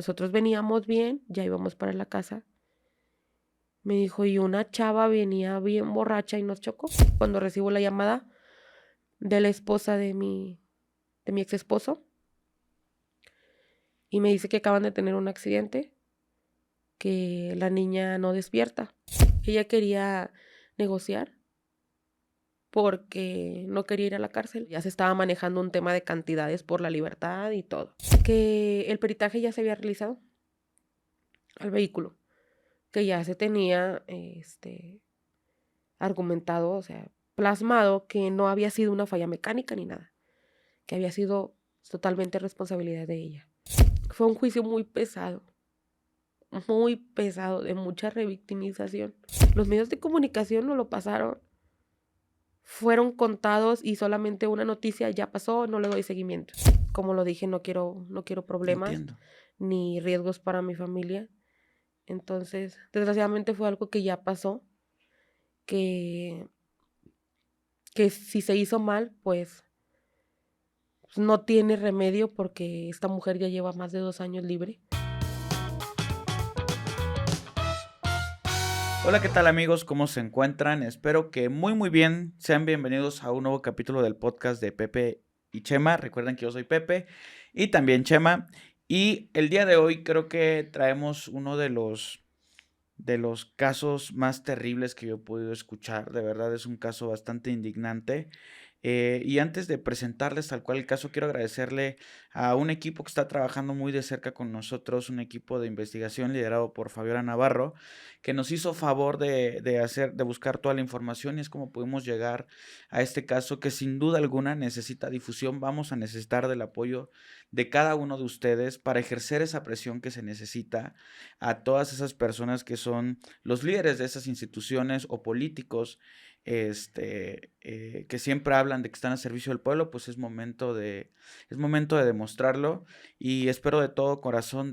Nosotros veníamos bien, ya íbamos para la casa. Me dijo, y una chava venía bien borracha y nos chocó. Cuando recibo la llamada de la esposa de mi ex esposo, y me dice que acaban de tener un accidente, que la niña no despierta. Ella quería negociar porque no quería ir a la cárcel. Ya se estaba manejando un tema de cantidades por la libertad y todo. Que el peritaje ya se había realizado al vehículo, que ya se tenía argumentado, o sea, plasmado que no había sido una falla mecánica ni nada, que había sido totalmente responsabilidad de ella. Fue un juicio muy pesado, de mucha revictimización. Los medios de comunicación no lo pasaron. Fueron contados y solamente una noticia ya pasó, no le doy seguimiento. Como lo dije, no quiero problemas. Entiendo. Ni riesgos para mi familia. Entonces, desgraciadamente fue algo que ya pasó, que si se hizo mal, pues no tiene remedio porque esta mujer ya lleva más de 2 años libre. Hola, ¿qué tal amigos? ¿Cómo se encuentran? Espero que muy bien. Sean bienvenidos a un nuevo capítulo del podcast de Pepe y Chema. Recuerden que yo soy Pepe y también Chema. Y el día de hoy creo que traemos uno de los casos más terribles que yo he podido escuchar. De verdad es un caso bastante indignante. Y antes de presentarles tal cual el caso, quiero agradecerle a un equipo que está trabajando muy de cerca con nosotros, un equipo de investigación liderado por Fabiola Navarro, que nos hizo favor de buscar toda la información, y es como pudimos llegar a este caso que sin duda alguna necesita difusión. Vamos a necesitar del apoyo de cada uno de ustedes para ejercer esa presión que se necesita a todas esas personas que son los líderes de esas instituciones o políticos que siempre hablan de que están a servicio del pueblo. Pues es momento de demostrarlo, y espero de todo corazón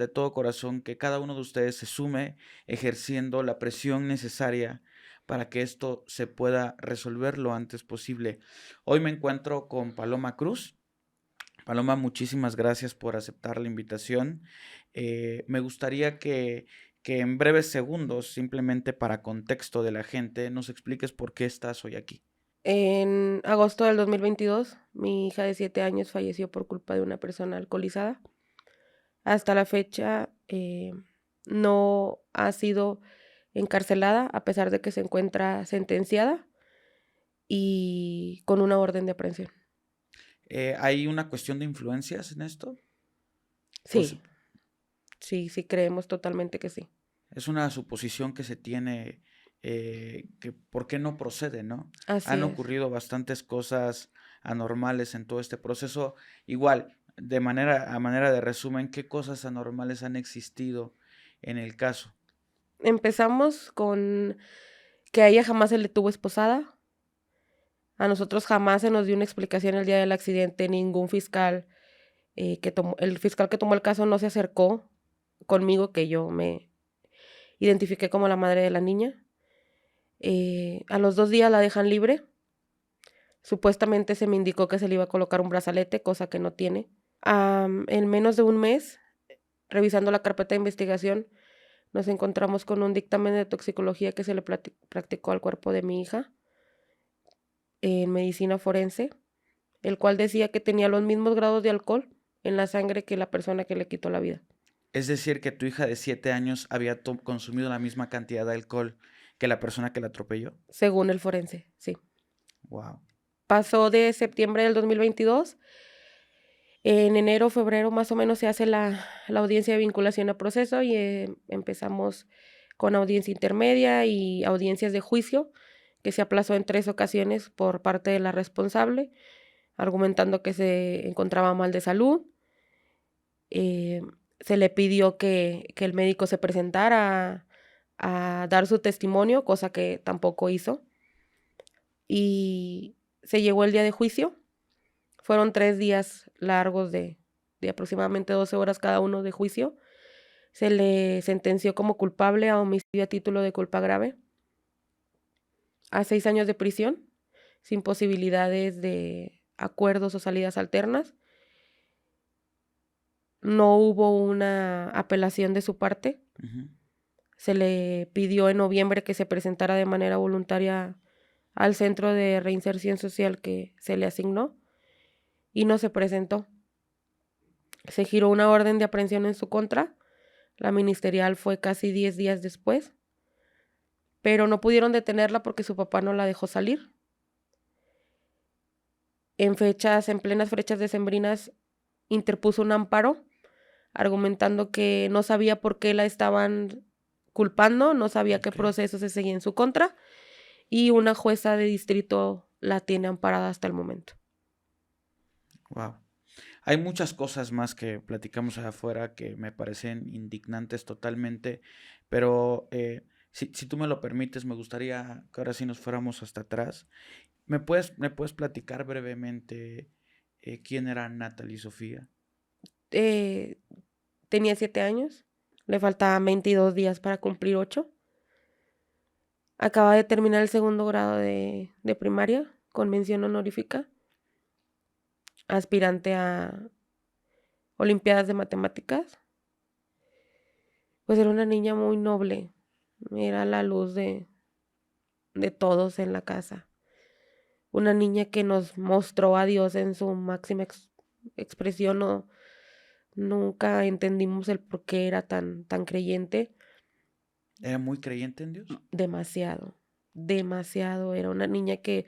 que cada uno de ustedes se sume ejerciendo la presión necesaria para que esto se pueda resolver lo antes posible. Hoy me encuentro con Paloma Cruz. Paloma, muchísimas gracias por aceptar la invitación. Me gustaría que en breves segundos, simplemente para contexto de la gente, nos expliques por qué estás hoy aquí. En agosto del 2022, mi hija de 7 años falleció por culpa de una persona alcoholizada. Hasta la fecha no ha sido encarcelada, a pesar de que se encuentra sentenciada y con una orden de aprehensión. ¿Hay una cuestión de influencias en esto? ¿O Sí, sí, creemos totalmente que sí. es una suposición que se tiene, que por qué no procede, ¿no? Así Han es. ocurrido bastantes cosas anormales en todo este proceso. Igual, a manera de resumen, ¿qué cosas anormales han existido en el caso? Empezamos con que a ella jamás se le tuvo esposada. A nosotros jamás se nos dio una explicación el día del accidente. Ningún fiscal el fiscal que tomó el caso no se acercó conmigo, que yo me identifiqué como la madre de la niña. A los 2 días la dejan libre. Supuestamente se me indicó que se le iba a colocar un brazalete, cosa que no tiene. En menos de un mes, revisando la carpeta de investigación, nos encontramos con un dictamen de toxicología que se le practicó al cuerpo de mi hija en medicina forense, el cual decía que tenía los mismos grados de alcohol en la sangre que la persona que le quitó la vida. Es decir, que tu hija de 7 años había consumido la misma cantidad de alcohol que la persona que la atropelló. Según el forense, sí. Wow. Pasó de septiembre del 2022. En enero, febrero más o menos se hace la audiencia de vinculación a proceso y empezamos con audiencia intermedia y audiencias de juicio, que se aplazó en 3 ocasiones por parte de la responsable, argumentando que se encontraba mal de salud. Se le pidió que el médico se presentara a dar su testimonio, cosa que tampoco hizo. Y se llegó el día de juicio. Fueron 3 días largos de aproximadamente 12 horas cada uno de juicio. Se le sentenció como culpable a homicidio a título de culpa grave, a 6 años de prisión, sin posibilidades de acuerdos o salidas alternas. No hubo una apelación de su parte. Ujú. Se le pidió en noviembre que se presentara de manera voluntaria al centro de reinserción social que se le asignó y no se presentó. Se giró una orden de aprehensión en su contra. La ministerial fue casi 10 días después, pero no pudieron detenerla porque su papá no la dejó salir. En plenas fechas decembrinas, interpuso un amparo argumentando que no sabía por qué la estaban culpando, no sabía qué Ok. proceso se seguía en su contra, y una jueza de distrito la tiene amparada hasta el momento. Wow. Hay muchas cosas más que platicamos allá afuera que me parecen indignantes totalmente, pero si tú me lo permites, me gustaría que ahora sí nos fuéramos hasta atrás. ¿Me puedes platicar brevemente quién era Natalie Sofía? Eh, Tenía 7 años, le faltaban 22 días para cumplir 8. Acaba de terminar el segundo grado de primaria con mención honorífica, aspirante a Olimpiadas de Matemáticas. Pues era una niña muy noble, era la luz de todos en la casa. Una niña que nos mostró a Dios en su máxima expresión. No, nunca entendimos el por qué era tan creyente. ¿Era muy creyente en Dios? Demasiado, demasiado. Era una niña que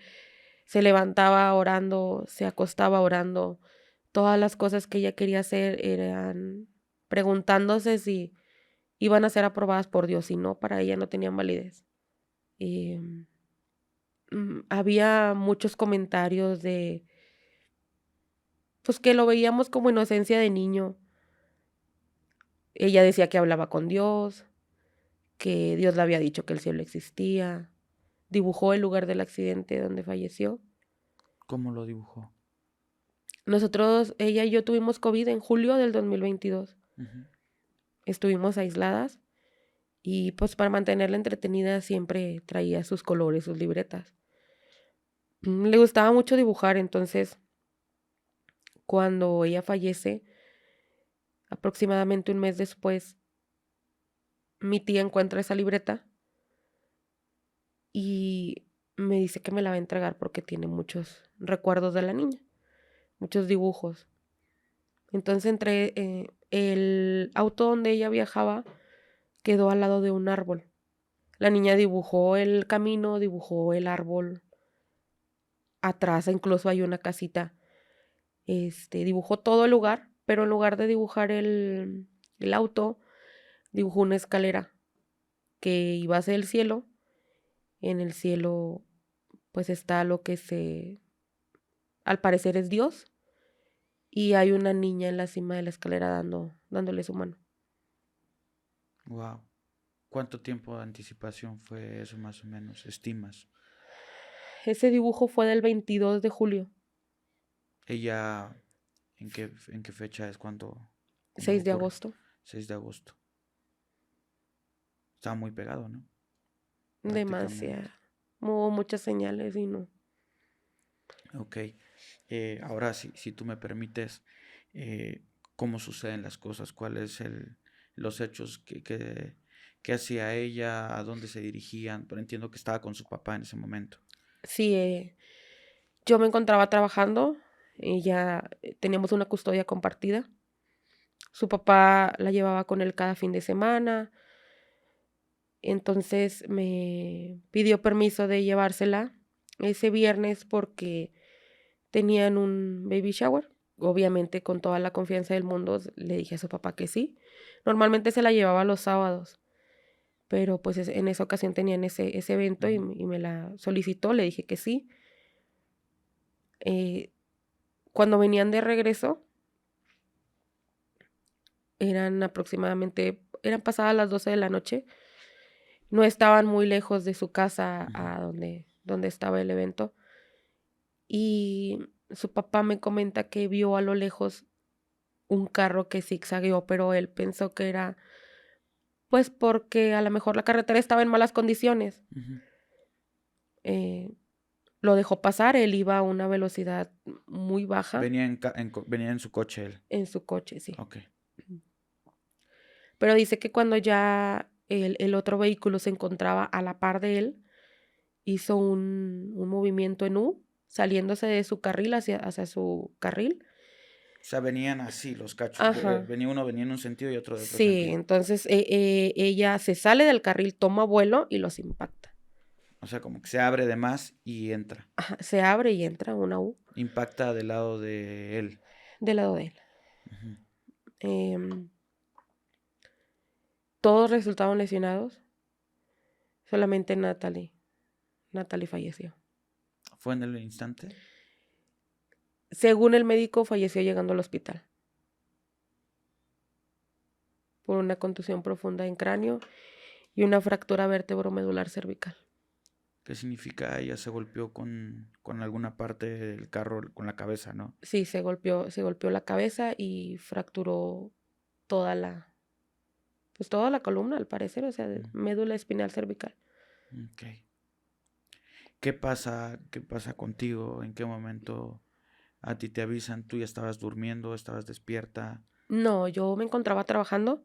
se levantaba orando, se acostaba orando. Todas las cosas que ella quería hacer eran preguntándose si iban a ser aprobadas por Dios, si no, para ella no tenían validez. Y, había muchos comentarios de, pues que lo veíamos como inocencia de niño. Ella decía que hablaba con Dios, que Dios le había dicho que el cielo existía. Dibujó el lugar del accidente donde falleció. ¿Cómo lo dibujó? Nosotros, ella y yo tuvimos COVID en julio del 2022. Ujú. Estuvimos aisladas y pues para mantenerla entretenida siempre traía sus colores, sus libretas. Le gustaba mucho dibujar, entonces cuando ella fallece, aproximadamente un mes después, mi tía encuentra esa libreta y me dice que me la va a entregar porque tiene muchos recuerdos de la niña, muchos dibujos. Entonces el auto donde ella viajaba quedó al lado de un árbol. La niña dibujó el camino, dibujó el árbol. Atrás incluso hay una casita. Dibujó todo el lugar, pero en lugar de dibujar el auto, dibujó una escalera que iba hacia el cielo. En el cielo, pues está lo que al parecer es Dios. Y hay una niña en la cima de la escalera dándole su mano. Wow. ¿Cuánto tiempo de anticipación fue eso más o menos? ¿Estimas? Ese dibujo fue del 22 de julio, ¿Ella en qué fecha es cuando 6 de ocurre? agosto. 6 de agosto. Estaba muy pegado, ¿no? Demasiado. Prácticamente. Hubo muchas señales y no. Ok. Ahora, si tú me permites, eh, ¿cómo suceden las cosas? ¿Cuáles los hechos que hacía ella? ¿A dónde se dirigían? Pero entiendo que estaba con su papá en ese momento. Sí, yo me encontraba trabajando y ya teníamos una custodia compartida. Su papá la llevaba con él cada fin de semana. Entonces me pidió permiso de llevársela ese viernes porque tenían un baby shower. Obviamente con toda la confianza del mundo le dije a su papá que sí. Normalmente se la llevaba los sábados, pero pues en esa ocasión tenían ese evento y, Ujú. y me la solicitó, le dije que sí. Eh, Cuando venían de regreso, eran pasadas las 12 de la noche. No estaban muy lejos de su casa Ujú. a donde estaba el evento. Y su papá me comenta que vio a lo lejos un carro que zigzagueó, pero él pensó que era, pues porque a lo mejor la carretera estaba en malas condiciones. Ujú. Eh, lo dejó pasar, él iba a una velocidad muy baja Venía en su coche él. en su coche, sí. Ok. Pero dice que cuando ya el otro vehículo se encontraba a la par de él, hizo un movimiento en U, saliéndose de su carril hacia su carril. O sea, venían así los cachos. Ajá. Venía en un sentido y otro de otro Sí, sentido. entonces ella se sale del carril, toma vuelo y los impacta. O sea, como que se abre de más y entra. Ajá, se abre y entra una U Impacta del lado de él. del lado de él. Ujú. Em, Todos resultaron lesionados, solamente Natalie. Natalie falleció. ¿Fue en el instante? Según el médico, falleció llegando al hospital por una contusión profunda en cráneo y una fractura vértebro-medular cervical. ¿Qué significa? Ella se golpeó con alguna parte del carro, con la cabeza, ¿no? Sí, se golpeó la cabeza y fracturó toda la, pues toda la columna, al parecer, o sea, médula espinal cervical. Ok. ¿Qué pasa contigo? ¿En qué momento a ti te avisan? ¿Tú ya estabas durmiendo? ¿Estabas despierta? No, yo me encontraba trabajando.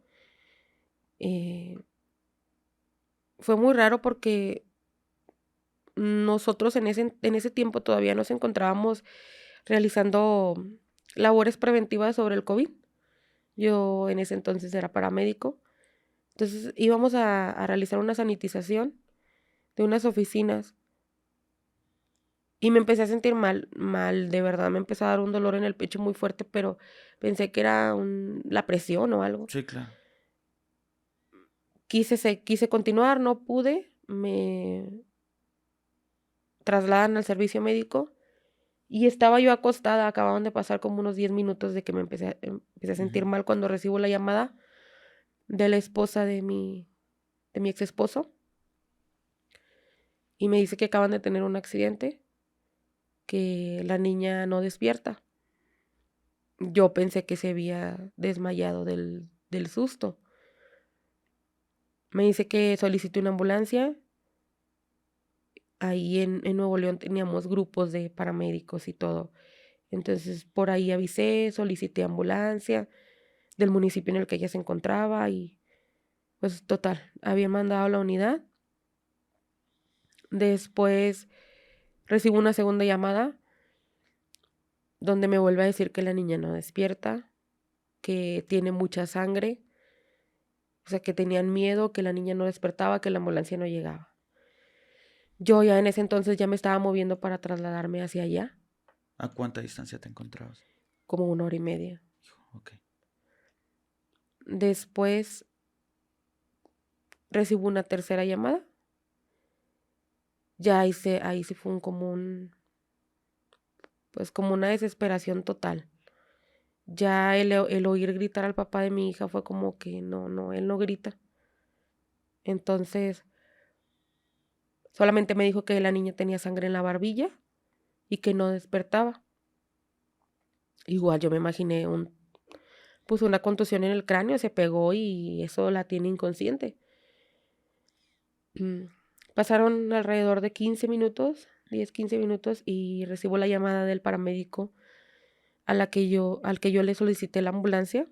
Fue muy raro porque nosotros en ese tiempo todavía nos encontrábamos realizando labores preventivas sobre el COVID. Yo en ese entonces era paramédico. Entonces íbamos a realizar una sanitización de unas oficinas y me empecé a sentir mal, de verdad, me empezó a dar un dolor en el pecho muy fuerte, pero pensé que era la presión o algo. Sí, claro. Quise continuar, no pude, me trasladan al servicio médico y estaba yo acostada, acababan de pasar como unos 10 minutos de que empecé a sentir mal cuando recibo la llamada de la esposa de mi ex esposo y me dice que acaban de tener un accidente, que la niña no despierta. Yo pensé que se había desmayado del susto. Me dice que solicité una ambulancia. Ahí en Nuevo León teníamos grupos de paramédicos y todo. Entonces por ahí avisé, solicité ambulancia del municipio en el que ella se encontraba y pues total, había mandado a la unidad. Después recibo una segunda llamada donde me vuelve a decir que la niña no despierta, que tiene mucha sangre, o sea, que tenían miedo, que la niña no despertaba, que la ambulancia no llegaba. Yo ya en ese entonces ya me estaba moviendo para trasladarme hacia allá, ¿A cuánta distancia te encontrabas? como 1 hora y media. Ok. Después recibo una tercera llamada. Ya ahí sí fue pues como una desesperación total. Ya el oír gritar al papá de mi hija fue como que no, él no grita. Entonces, solamente me dijo que la niña tenía sangre en la barbilla y que no despertaba. Igual yo me imaginé pues una contusión en el cráneo, se pegó y eso la tiene inconsciente. Pasaron alrededor de 15 minutos, 10, 15 minutos y recibo la llamada del paramédico al que yo le solicité la ambulancia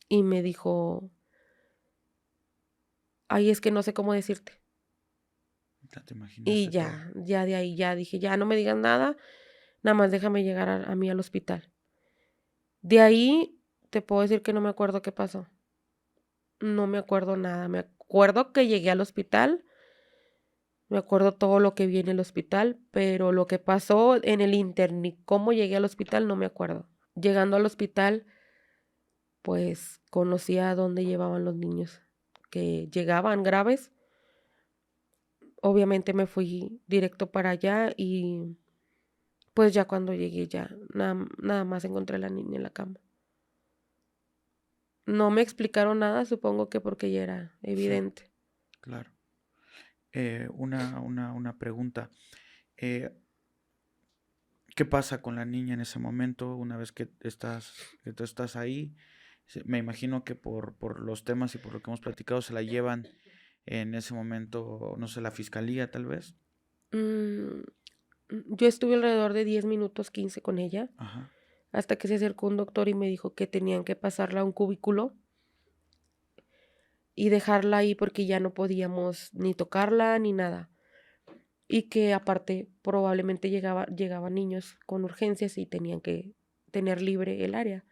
y me dijo, ay, es que no sé cómo decirte. Ya te Y imaginaste todo. ya de ahí ya dije, ya no me digan nada, nada más déjame llegar a mí al hospital. De ahí te puedo decir que no me acuerdo qué pasó. No me acuerdo nada. Me acuerdo que llegué al hospital, me acuerdo todo lo que vi en el hospital, pero lo que pasó en el inter ni cómo llegué al hospital no me acuerdo. Llegando al hospital, pues conocía a dónde llevaban los niños que llegaban graves. Obviamente me fui directo para allá y pues ya cuando llegué ya nada más encontré a la niña en la cama. No me explicaron nada, supongo que porque ya era Sí, evidente. claro. Una pregunta. Eh, ¿Qué pasa con la niña en ese momento una vez que tú estás ahí? Me imagino que por los temas y por lo que hemos platicado se la llevan en ese momento, no sé, la fiscalía tal vez. Mm, yo estuve alrededor de 10 minutos, 15 con ella, Ajá. hasta que se acercó un doctor y me dijo que tenían que pasarla a un cubículo y dejarla ahí porque ya no podíamos ni tocarla ni nada. Y que aparte probablemente llegaban niños con urgencias y tenían que tener libre el área.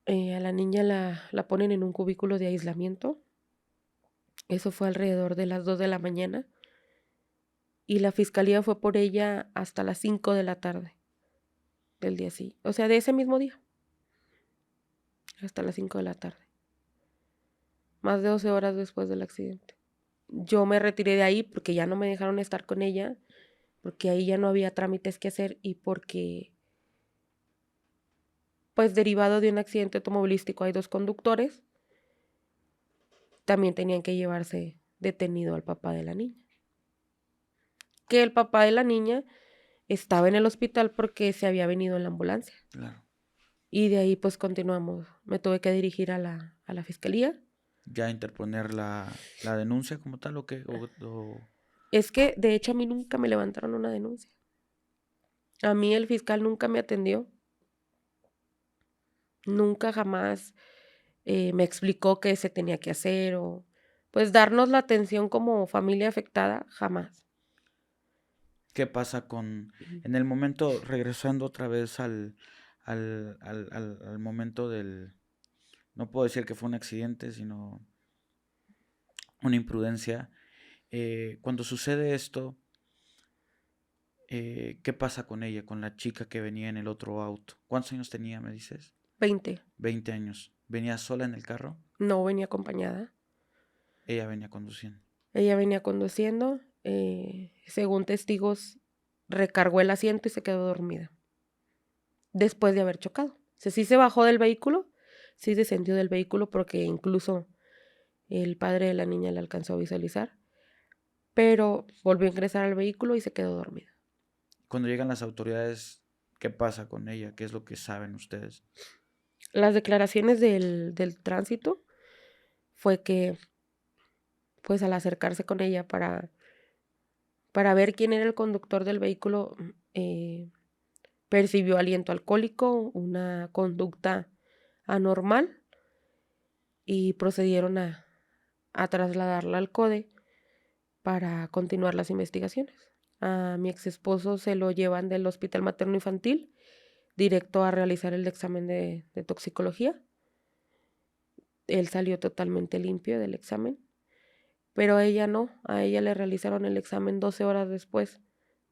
A la niña la ponen en un cubículo de aislamiento. Eso fue alrededor de las 2 de la mañana. Y la fiscalía fue por ella hasta las 5 de la tarde del día siguiente. O sea, de ese mismo día. Hasta las 5 de la tarde. Más de 12 horas después del accidente. Yo me retiré de ahí porque ya no me dejaron estar con ella, porque ahí ya no había trámites que hacer y porque, pues derivado de un accidente automovilístico hay 2 conductores, también tenían que llevarse detenido al papá de la niña. Que el papá de la niña estaba en el hospital porque se había venido en la ambulancia. Claro. Y de ahí pues continuamos. Me tuve que dirigir a la fiscalía. ¿Ya interponer la denuncia como tal o qué? Es que de hecho a mí nunca me levantaron una denuncia. A mí el fiscal nunca me atendió. Nunca jamás me explicó qué se tenía que hacer o pues darnos la atención como familia afectada, jamás. ¿Qué pasa en el momento, regresando otra vez al momento no puedo decir que fue un accidente, sino una imprudencia? Cuando sucede esto, ¿qué pasa con ella, con la chica que venía en el otro auto? ¿Cuántos años tenía, me dices? 20. 20 años. ¿Venía sola en el carro? No venía acompañada. Ella venía conduciendo. Ella venía conduciendo. Según testigos, recargó el asiento y se quedó dormida. Después de haber chocado. O sea, sí se bajó del vehículo, sí descendió del vehículo porque incluso el padre de la niña la alcanzó a visualizar. Pero volvió a ingresar al vehículo y se quedó dormida. Cuando llegan las autoridades, ¿qué pasa con ella? ¿Qué es lo que saben ustedes? Las declaraciones del tránsito fue que, pues al acercarse con ella para ver quién era el conductor del vehículo, percibió aliento alcohólico, una conducta anormal y procedieron a trasladarla al CODE para continuar las investigaciones. A mi ex esposo se lo llevan del hospital materno infantil directo a realizar el examen de toxicología. Él salió totalmente limpio del examen, pero a ella no, a ella le realizaron el examen 12 horas después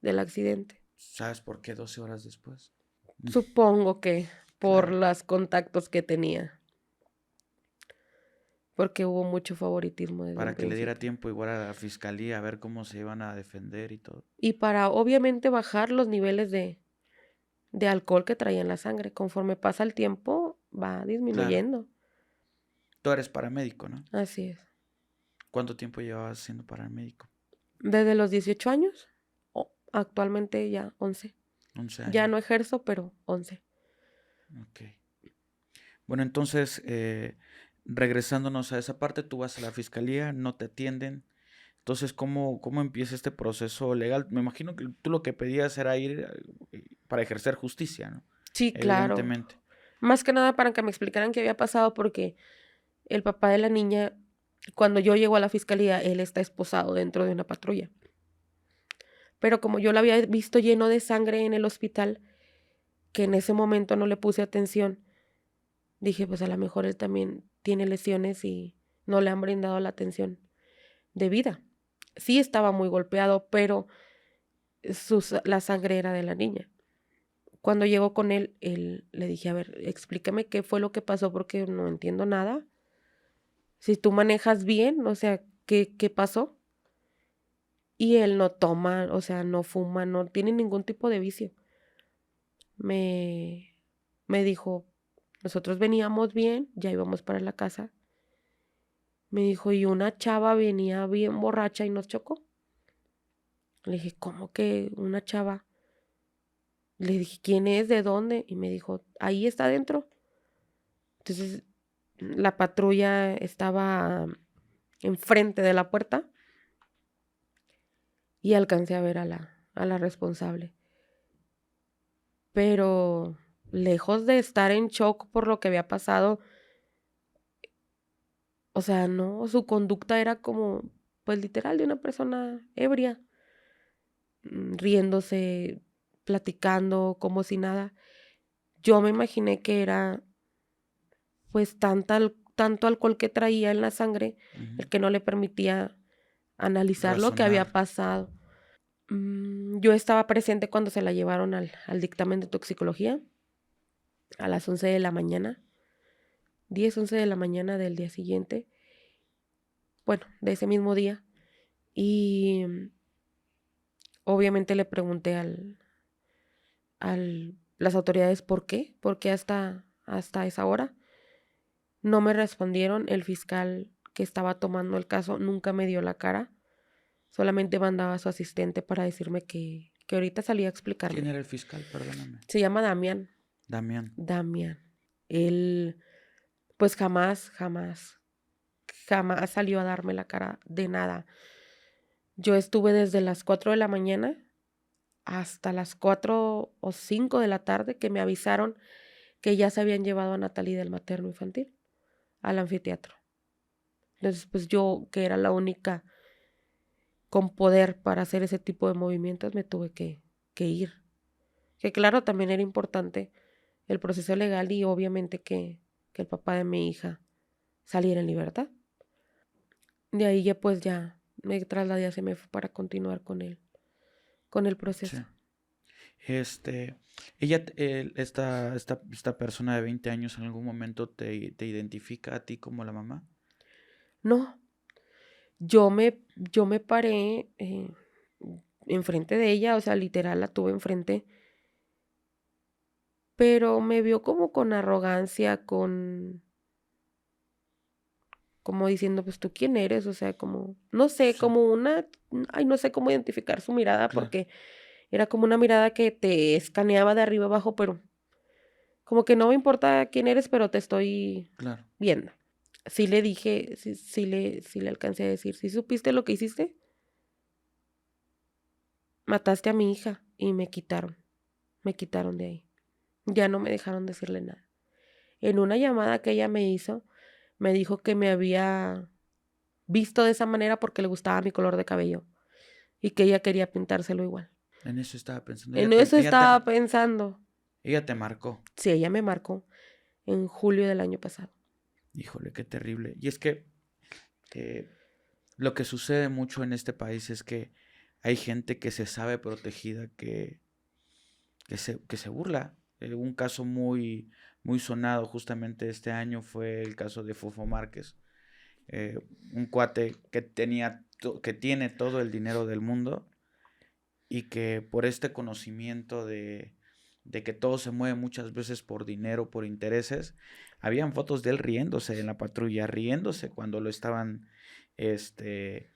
del accidente. ¿Sabes por qué 12 horas después? Supongo que por Claro. los contactos que tenía, porque hubo mucho favoritismo desde un Para que le diera principio. tiempo igual a la fiscalía a ver cómo se iban a defender y todo. Y para obviamente bajar los niveles de alcohol que traía en la sangre. Conforme pasa el tiempo, va Claro. disminuyendo. Tú eres paramédico, ¿no? Así es. ¿Cuánto tiempo llevabas siendo paramédico? Desde los 18 años, actualmente ya 11. 11 Ya años. no ejerzo, pero 11. Ok. Bueno, entonces, regresándonos a esa parte, tú vas a la fiscalía, no te atienden. Entonces, ¿cómo empieza este proceso legal? Me imagino que tú lo que pedías era ir para ejercer justicia, ¿no? Sí, claro. Evidentemente. Más que nada para que me explicaran qué había pasado porque el papá de la niña, cuando yo llego a la fiscalía, él está esposado dentro de una patrulla. Pero como yo lo había visto lleno de sangre en el hospital, que en ese momento no le puse atención, dije, pues a lo mejor él también tiene lesiones y no le han brindado la atención debida. Sí estaba muy golpeado, pero la sangre era de la niña. Cuando llegó con él, le dije, a ver, explícame qué fue lo que pasó porque no entiendo nada. Si tú manejas bien, o sea, ¿qué pasó? Y él no toma, o sea, no fuma, no tiene ningún tipo de vicio. Me, me dijo, nosotros veníamos bien, ya íbamos para la casa. Me dijo, y una chava venía bien borracha y nos chocó. Le dije, ¿cómo que una chava? Le dije, ¿quién es? ¿De dónde? Y me dijo, ahí está adentro. Entonces, la patrulla estaba enfrente de la puerta y alcancé a ver a la responsable. Pero lejos de estar en shock por lo que había pasado, o O sea, no, su conducta era como, pues literal, de una persona ebria, riéndose, platicando, como si nada. Yo me imaginé que era, pues, tanto alcohol que traía en la sangre, el que no le permitía analizar lo que había Razonar. pasado. Yo estaba presente cuando se la llevaron al dictamen de toxicología a las 11 de la mañana, 10, 11 de la mañana del día siguiente, bueno, de ese mismo día. Y obviamente le pregunté las autoridades por qué hasta esa hora. No me respondieron, el fiscal que estaba tomando el caso nunca me dio la cara, solamente mandaba a su asistente para decirme que ahorita salía a ¿Quién explicarme. era el fiscal? Perdóname. Se llama Damián. Damián. Damián. Él, pues jamás salió a darme la cara de nada. Yo estuve desde las 4 de la mañana hasta las 4 o 5 de la tarde que me avisaron que ya se habían llevado a Natalie del materno infantil al anfiteatro. Entonces, pues yo, que era la única con poder para hacer ese tipo de movimientos, me tuve que ir. Que claro, también era importante el proceso legal y obviamente que el papá de mi hija saliera en libertad. De ahí ya pues ya me trasladé a CEMEFO para continuar con el Sí. proceso. Esta persona de 20 años en algún momento te identifica a ti como la mamá. No, yo me paré enfrente de ella, o sea, literal la tuve enfrente, pero me vio como con arrogancia, como diciendo, pues tú quién eres, o sea, como, no sé, Sí, como no sé cómo identificar su mirada, claro. porque era como una mirada que te escaneaba de arriba abajo, pero como que no me importa quién eres, pero te estoy Claro. viendo. Sí le dije, sí le alcancé a decir, ¿sí supiste lo que hiciste? Mataste a mi hija y me quitaron de ahí. Ya no me dejaron decirle nada. En una llamada que ella me hizo, me dijo que me había visto de esa manera porque le gustaba mi color de cabello y que ella quería pintárselo igual. En eso estaba pensando. En eso estaba pensando. Ella te marcó. Sí, ella me marcó en julio del año pasado. Híjole, qué terrible. Y es que eh, lo que sucede mucho en este país es que hay gente que se sabe protegida, que se burla. Un caso muy, muy sonado justamente este año fue el caso de Fofo Márquez. eh, un cuate que que tiene todo el dinero del mundo y que por este conocimiento de que todo se mueve muchas veces por dinero, por intereses, habían fotos de él riéndose en la patrulla, riéndose este,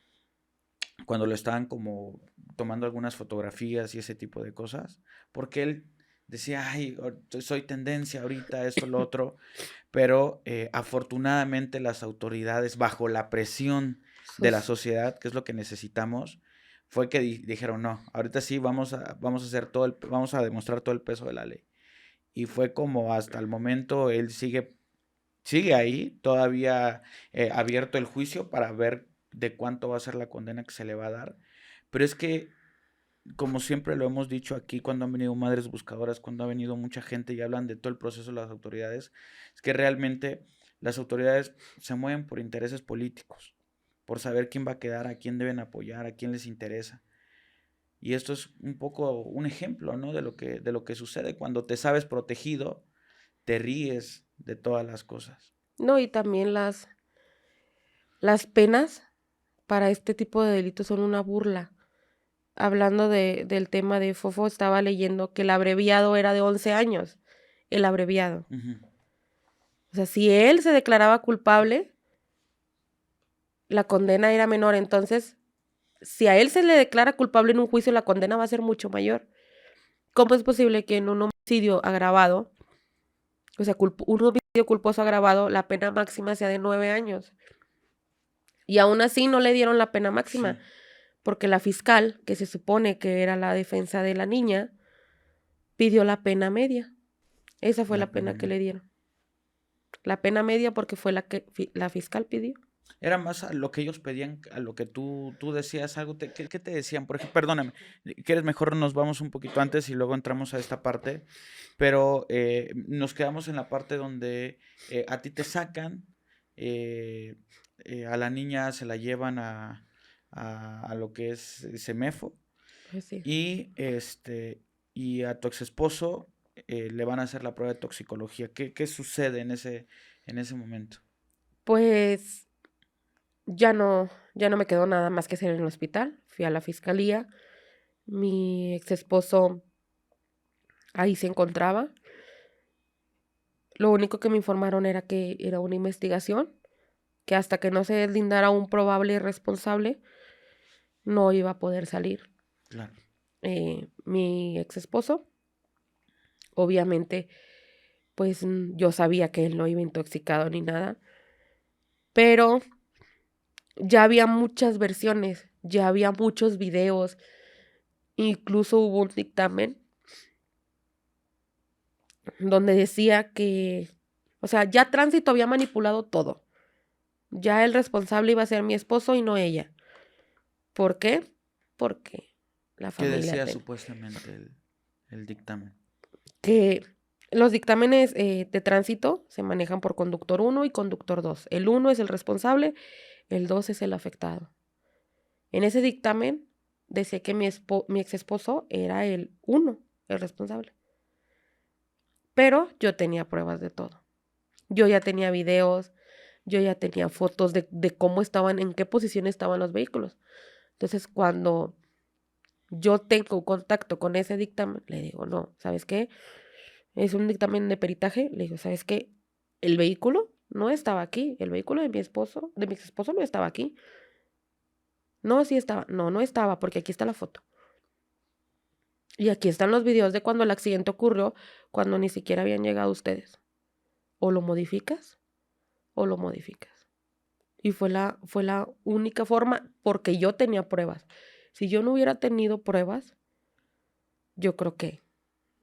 cuando lo estaban como tomando algunas fotografías y ese tipo de cosas, porque él decía, ay, soy tendencia ahorita, esto, lo otro, pero afortunadamente las autoridades, bajo la presión de la sociedad, que es lo que necesitamos, fue que dijeron, no, ahorita sí vamos a hacer vamos a demostrar todo el peso de la ley. Y fue como hasta el momento él sigue ahí, todavía abierto el juicio para ver de cuánto va a ser la condena que se le va a dar. Pero es que como siempre lo hemos dicho aquí, cuando han venido madres buscadoras, cuando ha venido mucha gente y hablan de todo el proceso de las autoridades, es que realmente las autoridades se mueven por intereses políticos, por saber quién va a quedar, a quién deben apoyar, a quién les interesa. Y esto es un poco un ejemplo, ¿no? De lo que sucede cuando te sabes protegido, te ríes de todas las cosas. No, y también las penas para este tipo de delitos son una burla. Hablando del tema de Fofo, estaba leyendo que el abreviado era de 11 años. El abreviado. Ujú. O sea, si él se declaraba culpable, la condena era menor. Entonces, si a él se le declara culpable en un juicio, la condena va a ser mucho mayor. ¿Cómo es posible que en un homicidio agravado, o sea, un homicidio culposo agravado, la pena máxima sea de 9 años? Y aún así no le dieron la pena máxima, Sí, porque la fiscal, que se supone que era la defensa de la niña, pidió la pena media. Esa fue la la pena pena que media. le dieron. La pena media porque fue la que la fiscal pidió. Era más a lo que ellos pedían, a lo que tú decías, algo, ¿qué te decían? Por ejemplo, perdóname, ¿quieres mejor nos vamos un poquito antes y luego entramos a esta parte? Pero nos quedamos en la parte donde a ti te sacan, eh, a la niña se la llevan a lo que es Semefo Así es. y a tu ex esposo le van a hacer la prueba de toxicología. ¿Qué sucede en ese momento? Pues ya no me quedó nada más que hacer en el hospital. Fui a la fiscalía. Mi ex esposo ahí se encontraba. Lo único que me informaron era que era una investigación, que hasta que no se deslindara un probable responsable, no iba a poder salir. Claro. Mi ex esposo, obviamente, pues yo sabía que él no iba intoxicado ni nada, pero ya había muchas versiones, ya había muchos videos, incluso hubo un dictamen donde decía que, o sea, ya Tránsito había manipulado todo. Ya el responsable iba a ser mi esposo y no ella. ¿Por qué? Porque la ¿Qué familia decía tenía. supuestamente el dictamen? Que los dictámenes de tránsito se manejan por conductor 1 y conductor 2. El 1 es el responsable, el 2 es el afectado. En ese dictamen decía que mi ex esposo era el 1, el responsable. Pero yo tenía pruebas de todo. Yo ya tenía videos, yo ya tenía fotos de cómo estaban, en qué posición estaban los vehículos. Entonces, cuando yo tengo contacto con ese dictamen, le digo, no, ¿sabes qué? Es un dictamen de peritaje. Le digo, ¿sabes qué? El vehículo no estaba aquí. El vehículo de mi esposo, de mi ex esposo, no estaba aquí. No, sí estaba. No, no estaba, porque aquí está la foto. Y aquí están los videos de cuando el accidente ocurrió, cuando ni siquiera habían llegado ustedes. O lo modificas, o lo modificas. Y fue la única forma, porque yo tenía pruebas. Si yo no hubiera tenido pruebas, yo creo que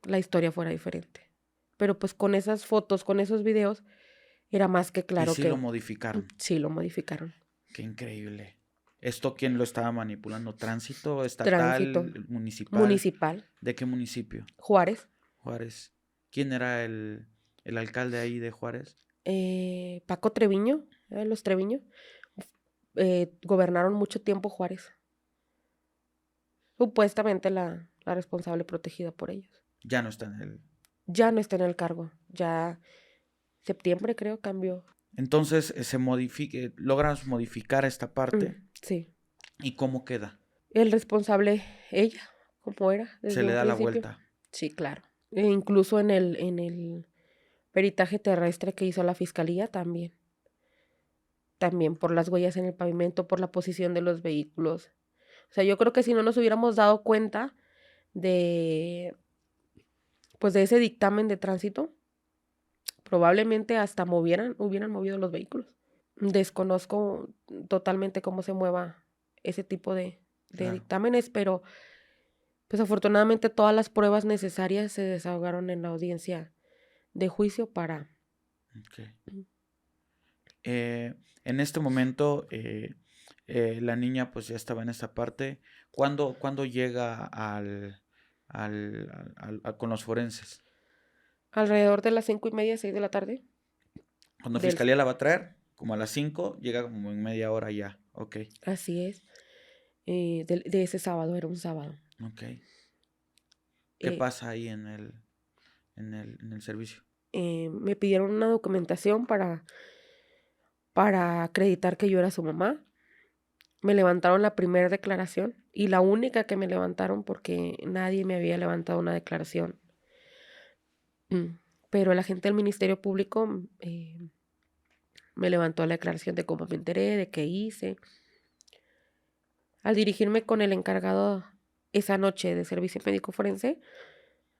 la historia fuera diferente. Pero pues con esas fotos, con esos videos, era más que Y claro sí lo que modificaron. sí lo modificaron. Qué increíble. ¿Esto quién lo estaba manipulando? ¿Tránsito Tránsito estatal, municipal? municipal, ¿De qué municipio? Juárez. Juárez. ¿Quién era el alcalde ahí de Juárez? Paco Treviño, los Treviño, gobernaron mucho tiempo Juárez. Supuestamente la responsable protegida por ellos. Ya no está en el... Ya no está en el cargo. Ya septiembre creo cambió. Entonces logras modificar esta parte. Sí. ¿Y cómo queda? El responsable, ella, como era Se desde le un da la principio. vuelta. Sí, claro. E incluso en el peritaje terrestre que hizo la fiscalía también. También por las huellas en el pavimento, por la posición de los vehículos. O sea, yo creo que si no nos hubiéramos dado cuenta de, pues de ese dictamen de tránsito, probablemente hasta hubieran movido los vehículos. Desconozco totalmente cómo se mueva ese tipo de Claro. dictámenes, pero pues afortunadamente todas las pruebas necesarias se desahogaron en la audiencia de juicio para... Okay. En este momento, la niña pues ya estaba en esta parte. ¿Cuándo llega con los forenses? Alrededor de las 5:30, 6 de la tarde. Cuando Del, Fiscalía la va a traer, como a las 5, llega como en media hora ya. Ok, así es. De ese sábado, era un sábado. ok. ¿Qué Eh, pasa ahí en el servicio? Me pidieron una documentación para acreditar que yo era su mamá. Me levantaron la primera declaración y la única que me levantaron porque nadie me había levantado una declaración. Pero el agente del Ministerio Público me levantó la declaración de cómo me enteré, de qué hice. Al dirigirme con el encargado esa noche de servicio médico forense,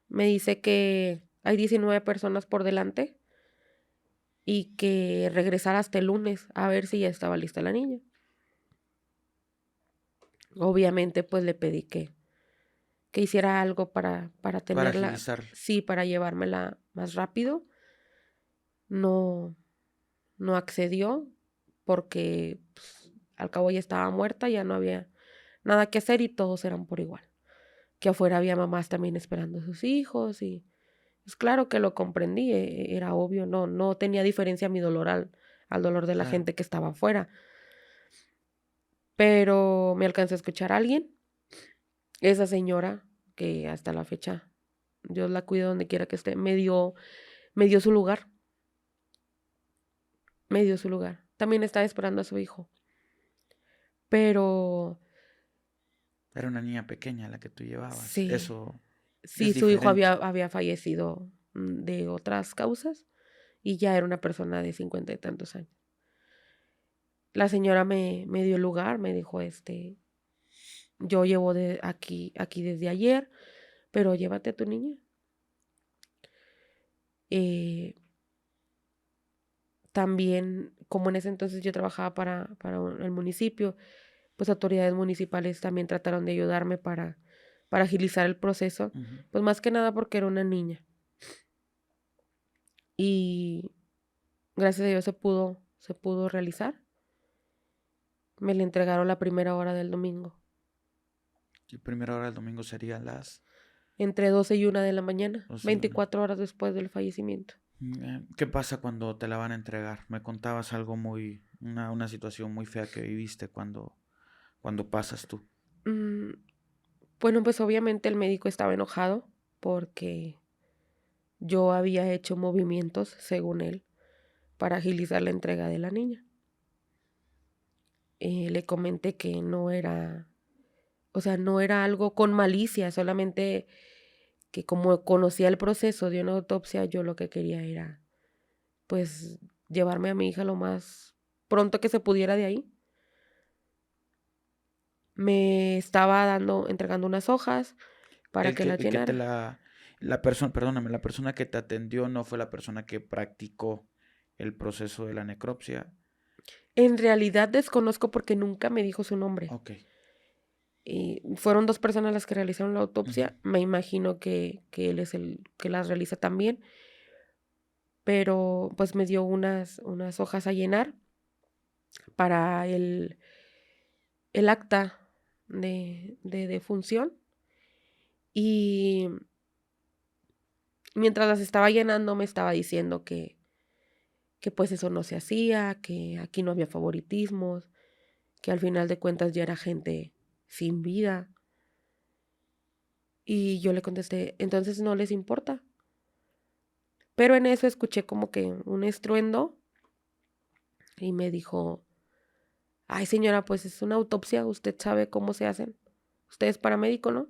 me dice que hay 19 personas por delante y que regresara hasta el lunes a ver si ya estaba lista la niña. Obviamente, pues le pedí que hiciera algo para Para tenerla, agilizarlo. sí, para llevármela más rápido. No, no accedió, porque pues, al cabo ya estaba muerta, ya no había nada que hacer y todos eran por igual. Que afuera había mamás también esperando a sus hijos y pues claro que lo comprendí, era obvio, no tenía diferencia mi dolor al dolor de la Claro. gente que estaba afuera. Pero me alcanzó a escuchar a alguien, esa señora que hasta la fecha Dios la cuide donde quiera que esté, me dio su lugar, me dio su lugar. También estaba esperando a su hijo, pero Era una niña pequeña la que tú llevabas. sí, Eso sí, es su hijo diferente. había fallecido de otras causas y ya era una persona de 50 y tantos años. La señora me dio el lugar, me dijo, yo llevo de aquí desde ayer, pero llévate a tu niña. Eh, También, como en ese entonces yo trabajaba para el municipio, pues autoridades municipales también trataron de ayudarme para agilizar el proceso, Ujú. pues más que nada porque era una niña. Y gracias a Dios se pudo realizar. Me la entregaron la primera hora del domingo, Y primera hora del domingo sería las entre 12 y 1 de la mañana, 12:01. 24 horas después del fallecimiento. ¿Qué pasa cuando te la van a entregar? Me contabas algo una situación muy fea que viviste cuando pasas tú. Mm, Bueno, pues obviamente el médico estaba enojado porque yo había hecho movimientos, según él, para agilizar la entrega de la niña. Le comenté que no era, o sea, no era algo con malicia, solamente que como conocía el proceso de una autopsia, yo lo que quería era, pues, llevarme a mi hija lo más pronto que se pudiera de ahí. Me estaba entregando unas hojas para que las El que te llenara. la persona, perdóname, la persona que te atendió no fue la persona que practicó el proceso de la necropsia. En realidad desconozco porque nunca me dijo su nombre. Ok. Y fueron 2 personas las que realizaron la Ujú. autopsia. Me imagino que él es el que las realiza también, pero pues me dio unas hojas a llenar para el acta de defunción. Y mientras las estaba llenando me estaba diciendo que pues eso no se hacía, que aquí no había favoritismos, que al final de cuentas ya era gente sin vida. Y yo le contesté, entonces no les importa. Pero en eso escuché como que un estruendo y me dijo, ay señora, pues es una autopsia, usted sabe cómo se hacen. Usted es paramédico, ¿no?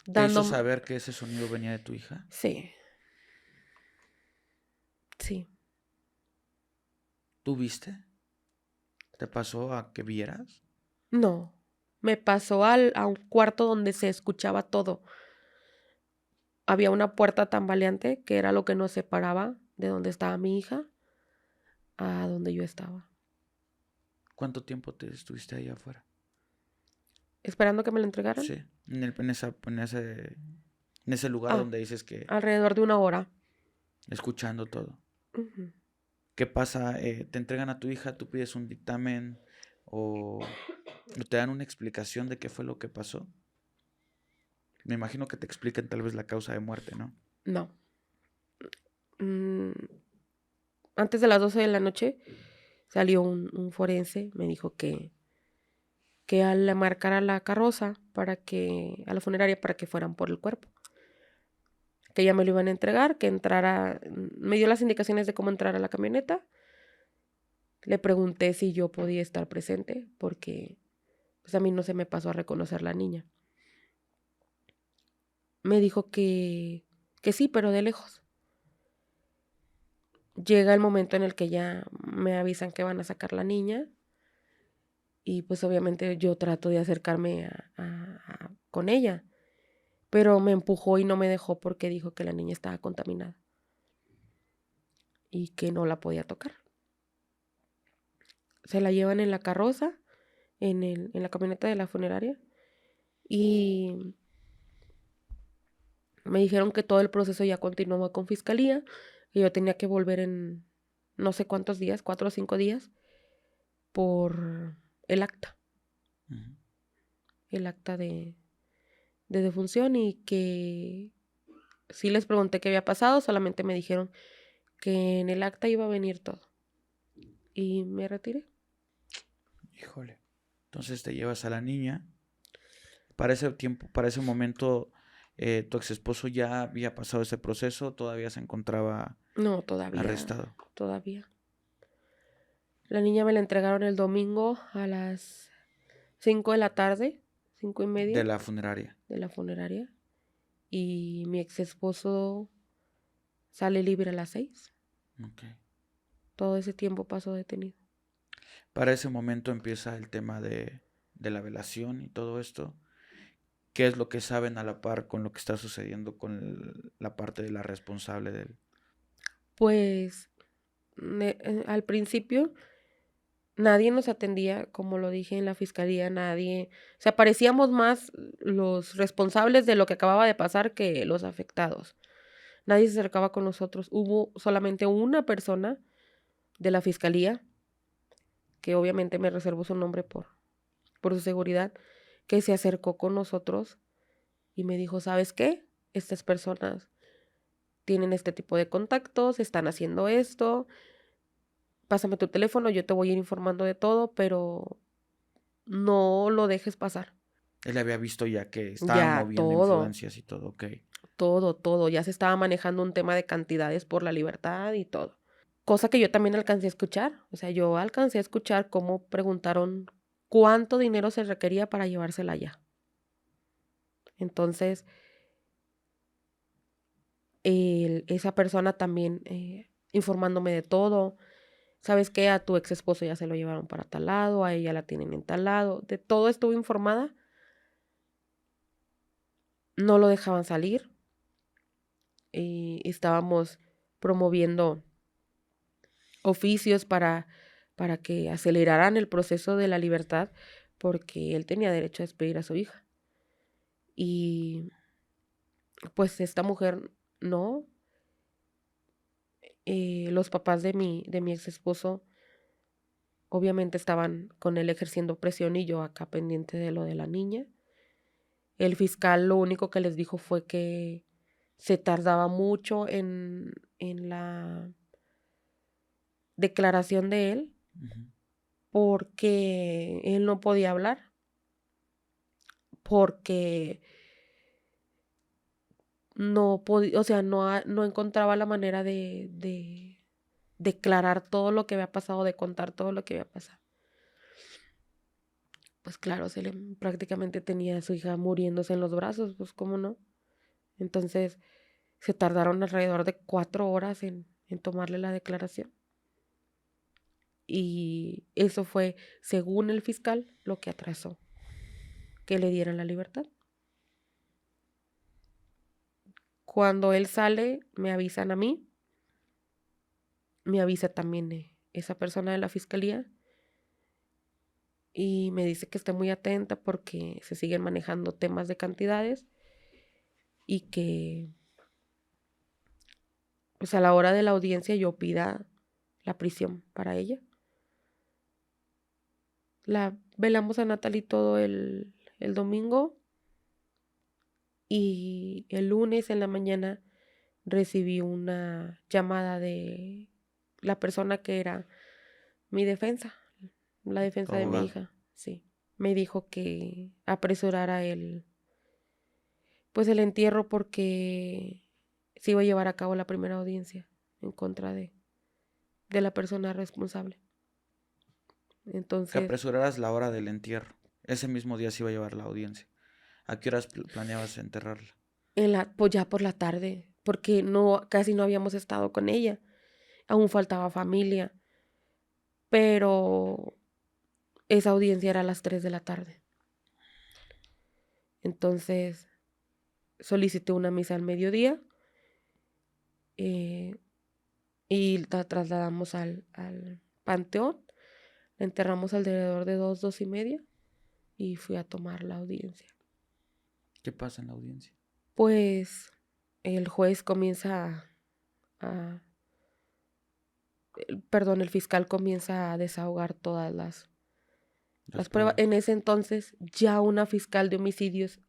¿Te hizo Dándome, saber que ese sonido venía de tu hija? sí, sí, ¿Tú viste? ¿Te pasó a que vieras? no. Me pasó a un cuarto donde se escuchaba todo. Había una puerta tambaleante que era lo que nos separaba de donde estaba mi hija a donde yo estaba. ¿Cuánto tiempo te estuviste ahí afuera? Esperando que me la entregaran. Sí, en ese lugar Ah, donde dices que alrededor de 1 hora. escuchando todo. Ujú. ¿Qué pasa? Te entregan a tu hija, tú pides un dictamen o te dan una explicación de qué fue lo que pasó. Me imagino que te expliquen tal vez la causa de muerte, ¿no? No. Mm, Antes de las 12 de la noche salió un forense, me dijo que al marcar a la carroza a la funeraria para que fueran por el cuerpo, que ya me lo iban a entregar, que entrara, me dio las indicaciones de cómo entrar a la camioneta. Le pregunté si yo podía estar presente porque pues a mí no se me pasó a reconocer la niña. Me dijo que sí, pero de lejos. Llega el momento en el que ya me avisan que van a sacar la niña y pues obviamente yo trato de acercarme con ella, pero me empujó y no me dejó porque dijo que la niña estaba contaminada y que no la podía tocar. Se la llevan en la carroza, en la camioneta de la funeraria y me dijeron que todo el proceso ya continuaba con fiscalía, que yo tenía que volver no sé cuántos días, 4 o 5 días, por el acta. Ujú. El acta de defunción, y que sí les pregunté qué había pasado, solamente me dijeron que en el acta iba a venir todo. Y me retiré. Híjole. Entonces te llevas a la niña. Para ese tiempo, para ese momento, tu ex esposo ya había pasado ese proceso, todavía se encontraba No, todavía, arrestado. todavía. La niña me la entregaron el domingo a las 5 de la tarde, 5:30 De la funeraria. de la funeraria. Y mi ex esposo sale libre a las 6. Ok. Todo ese tiempo pasó detenido. Para ese momento empieza el tema de la velación y todo esto. ¿Qué es lo que saben a la par con lo que está sucediendo con la parte de la responsable del... Pues al principio nadie nos atendía, como lo dije en la fiscalía, nadie. O sea, parecíamos más los responsables de lo que acababa de pasar que los afectados. Nadie se acercaba con nosotros. Hubo solamente una persona de la fiscalía, que obviamente me reservo su nombre por su seguridad, que se acercó con nosotros y me dijo, ¿sabes qué? Estas personas tienen este tipo de contactos, están haciendo esto, pásame tu teléfono, yo te voy a ir informando de todo, pero no lo dejes pasar. Él había visto ya que estaban Ya, moviendo todo, influencias y todo, ok. todo, ya se estaba manejando un tema de cantidades por la libertad y todo. Cosa que yo también alcancé a escuchar, o sea, yo alcancé a escuchar cómo preguntaron cuánto dinero se requería para llevársela allá. Entonces, esa persona también informándome de todo. ¿Sabes qué? A tu ex esposo ya se lo llevaron para tal lado, a ella la tienen en tal lado. De todo estuve informada. No lo dejaban salir. Y estábamos promoviendo oficios para que aceleraran el proceso de la libertad, porque él tenía derecho a despedir a su hija. Y pues esta mujer no. Los papás de mi ex esposo obviamente estaban con él ejerciendo presión y yo acá pendiente de lo de la niña. El fiscal lo único que les dijo fue que se tardaba mucho en la declaración de él Ujú. porque él no podía hablar, porque no podía, o sea, no encontraba la manera de declarar todo lo que había pasado, de contar todo lo que había pasado. Pues claro, prácticamente tenía a su hija muriéndose en los brazos, pues cómo no. Entonces se tardaron alrededor de 4 horas en tomarle la declaración. Y eso fue, según el fiscal, lo que atrasó que le dieran la libertad. Cuando él sale, me avisan a mí, me avisa también esa persona de la fiscalía y me dice que esté muy atenta porque se siguen manejando temas de cantidades y que pues a la hora de la audiencia yo pida la prisión para ella. La velamos a Natalie todo el domingo y el lunes en la mañana recibí una llamada de la persona que era mi defensa, la Tu defensa de mi abogado. hija, sí. Me dijo que apresurara pues el entierro porque se iba a llevar a cabo la primera audiencia en contra de la persona responsable. Que Entonces, apresuraras la hora del entierro. Ese mismo día se iba a llevar la audiencia. ¿A qué horas planeabas enterrarla? pues ya por la tarde, porque no, casi no habíamos estado con ella. Aún faltaba familia, pero esa audiencia era a las 3 de la tarde. Entonces, solicité una misa al mediodía eh, y la trasladamos al panteón. La enterramos alrededor de 2:30 y fui a tomar la audiencia. ¿Qué pasa en la audiencia? Pues el juez comienza a el fiscal comienza a desahogar todas las pruebas. pruebas. En ese entonces, ya una fiscal de homicidios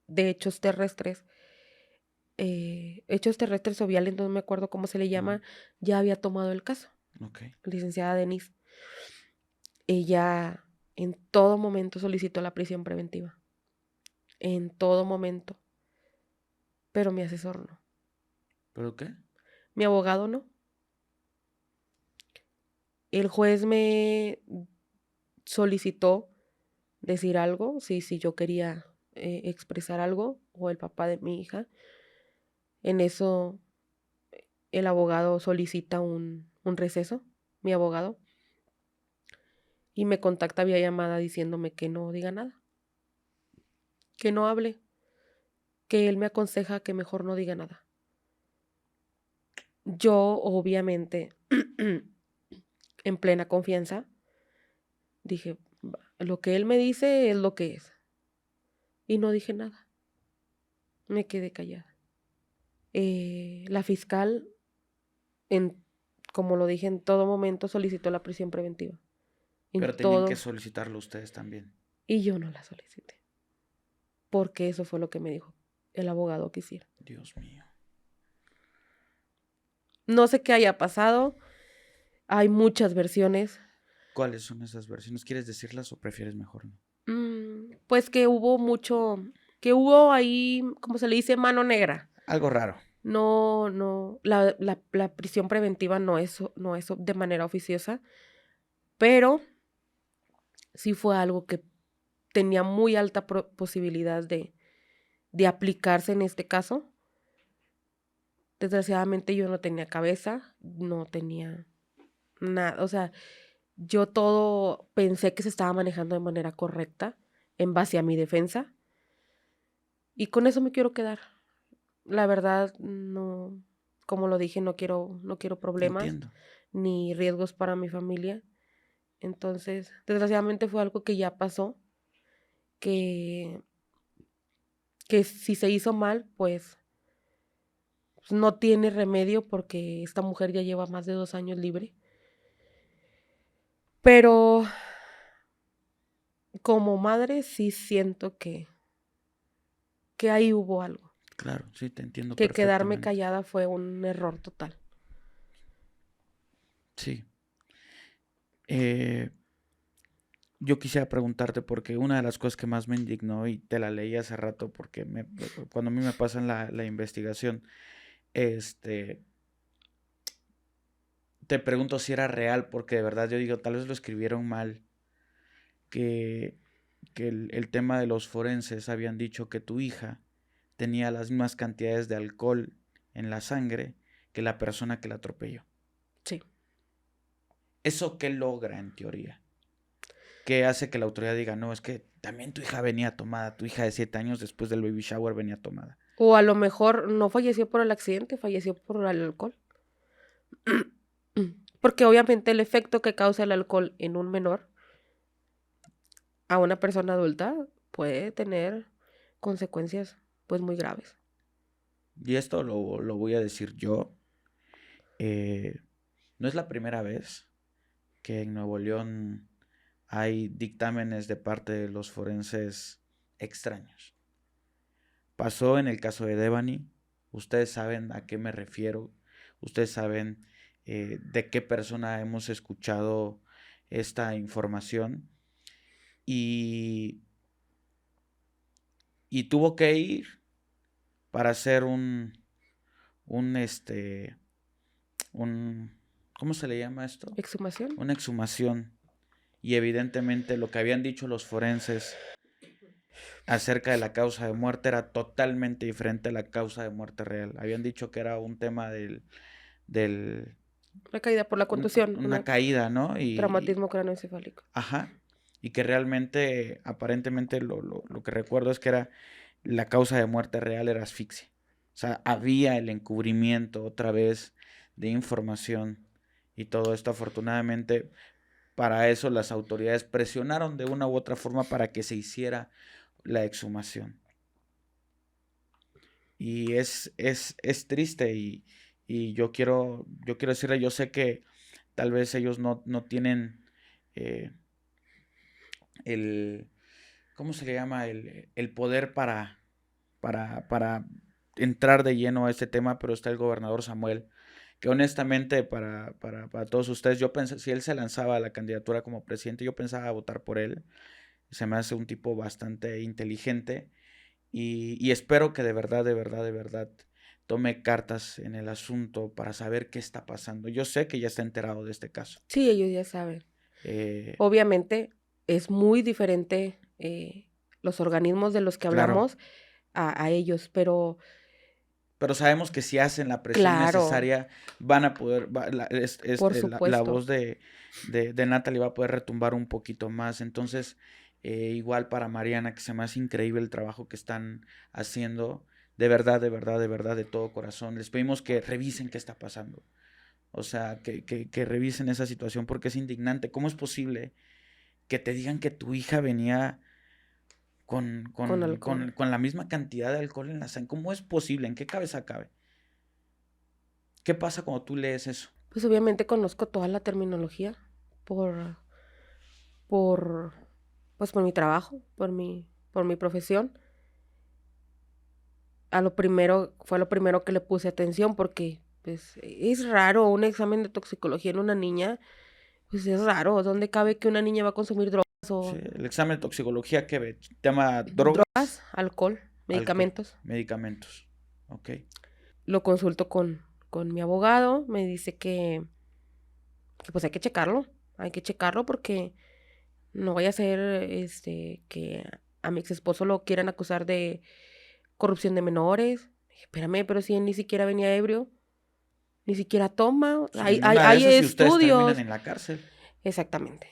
de hechos terrestres o viales, no me acuerdo cómo se le llama, ya había tomado el caso. Okay. Licenciada Denise. Ella en todo momento solicitó la prisión preventiva. En todo momento. Pero mi asesor no. ¿Pero qué? Mi abogado no. El juez me solicitó decir algo, si yo quería expresar algo, o el papá de mi hija. En eso el abogado solicita un receso, mi abogado, y me contacta vía llamada diciéndome que no diga nada, que no hable, que él me aconseja que mejor no diga nada. Yo, obviamente, en plena confianza, dije, lo que él me dice es lo que es. Y no dije nada. Me quedé callada. La fiscal, como lo dije, en todo momento solicitó la prisión preventiva. Pero tenían que solicitarlo ustedes también. Y yo no la solicité. Porque eso fue lo que me dijo el abogado que hiciera. Dios mío. No sé qué haya pasado. Hay muchas versiones. ¿Cuáles son esas versiones? ¿Quieres decirlas o prefieres mejor no? Pues que hubo ahí, como se le dice, mano negra. Algo raro. No, la prisión preventiva no es de manera oficiosa, pero sí fue algo que tenía muy alta posibilidad de aplicarse en este caso. Desgraciadamente yo no tenía cabeza, no tenía nada, o sea, yo todo pensé que se estaba manejando de manera correcta en base a mi defensa, y con eso me quiero quedar. La verdad, no, como lo dije, no quiero problemas. Entiendo. Ni riesgos para mi familia. Entonces, desgraciadamente fue algo que ya pasó, que si se hizo mal, pues no tiene remedio, porque esta mujer ya lleva más de 2 años libre. Pero como madre sí siento que ahí hubo algo. Claro, sí, te entiendo Que perfectamente. quedarme callada fue un error total. Sí. Yo quisiera preguntarte, porque una de las cosas que más me indignó, y te la leí hace rato, porque cuando a mí me pasan la investigación, te pregunto si era real, porque de verdad yo digo, tal vez lo escribieron mal, que el tema de los forenses habían dicho que tu hija tenía las mismas cantidades de alcohol en la sangre que la persona que la atropelló. Sí. ¿Eso qué logra en teoría? ¿Qué hace que la autoridad diga, no, es que también tu hija venía tomada, tu hija de 7 años después del baby shower venía tomada? O a lo mejor no falleció por el accidente, falleció por el alcohol. Porque obviamente el efecto que causa el alcohol en un menor a una persona adulta puede tener consecuencias pues muy graves. Y esto lo voy a decir yo. No es la primera vez que en Nuevo León hay dictámenes de parte de los forenses extraños. Pasó en el caso de Devani. Ustedes saben a qué me refiero. Ustedes saben de qué persona hemos escuchado esta información. Y tuvo que ir para hacer ¿cómo se le llama esto? ¿Exhumación? Una exhumación. Y evidentemente lo que habían dicho los forenses acerca de la causa de muerte era totalmente diferente a la causa de muerte real. Habían dicho que era un tema del Una caída por la contusión. una caída, ¿no? Traumatismo craneoencefálico. Ajá. Y que realmente, aparentemente, lo que recuerdo es que era la causa de muerte real era asfixia. O sea, había el encubrimiento otra vez de información y todo esto. Afortunadamente, para eso las autoridades presionaron de una u otra forma para que se hiciera la exhumación. Y es triste y yo quiero decirle, yo sé que tal vez ellos no tienen el, ¿cómo se le llama? El poder para entrar de lleno a este tema, pero está el gobernador Samuel, que honestamente para todos ustedes, yo pensé, si él se lanzaba a la candidatura como presidente, yo pensaba votar por él. Se me hace un tipo bastante inteligente y espero que de verdad tome cartas en el asunto para saber qué está pasando. Yo sé que ya está enterado de este caso. Sí, ellos ya saben. Eh, Obviamente es muy diferente los organismos de los que claro, hablamos a ellos, pero pero sabemos que si hacen la presión claro, necesaria, van a poder, por la supuesto. voz de Natalie va a poder retumbar un poquito más. Entonces, igual para Mariana, que se me hace increíble el trabajo que están haciendo, de verdad, de todo corazón. Les pedimos que revisen qué está pasando. O sea, que revisen esa situación porque es indignante. ¿Cómo es posible que te digan que tu hija venía Con alcohol. con la misma cantidad de alcohol en la sangre? ¿Cómo es posible? ¿En qué cabeza cabe? ¿Qué pasa cuando tú lees eso? Pues obviamente conozco toda la terminología por, por, pues por mi trabajo, por mi profesión. Fue lo primero que le puse atención porque pues es raro un examen de toxicología en una niña, pues es raro, ¿dónde cabe que una niña va a consumir drogas Sí, o el examen de toxicología que ve, tema drogas, drogas, alcohol, alcohol, medicamentos? medicamentos. Ok. Lo consulto con mi abogado, me dice que pues hay que checarlo porque no vaya a ser que a mi ex esposo lo quieran acusar de corrupción de menores. Dije, espérame, pero si él ni siquiera venía ebrio, ni siquiera toma, Sí, en una de hay esas, si ustedes terminan estudios. en la cárcel. Exactamente.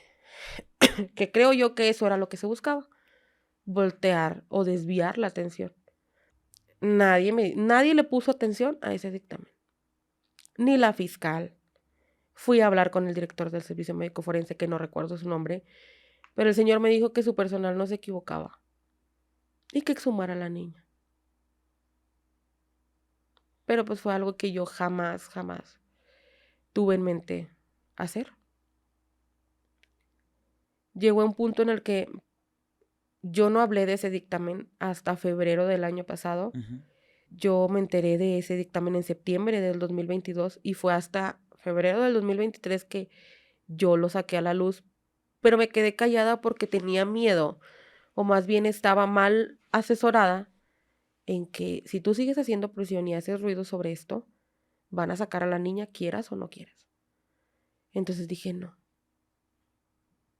Que creo yo que eso era lo que se buscaba, voltear o desviar la atención. Nadie le puso atención a ese dictamen, ni la fiscal. Fui a hablar con el director del servicio médico forense, que no recuerdo su nombre, pero el señor me dijo que su personal no se equivocaba y que exhumara a la niña. Pero pues fue algo que yo jamás tuve en mente hacer. Llegó a un punto en el que yo no hablé de ese dictamen hasta febrero del año pasado. Ujú. Yo me enteré de ese dictamen en septiembre del 2022 y fue hasta febrero del 2023 que yo lo saqué a la luz, pero me quedé callada porque tenía miedo, o más bien estaba mal asesorada en que si tú sigues haciendo presión y haces ruido sobre esto, van a sacar a la niña quieras o no quieras. Entonces dije, no.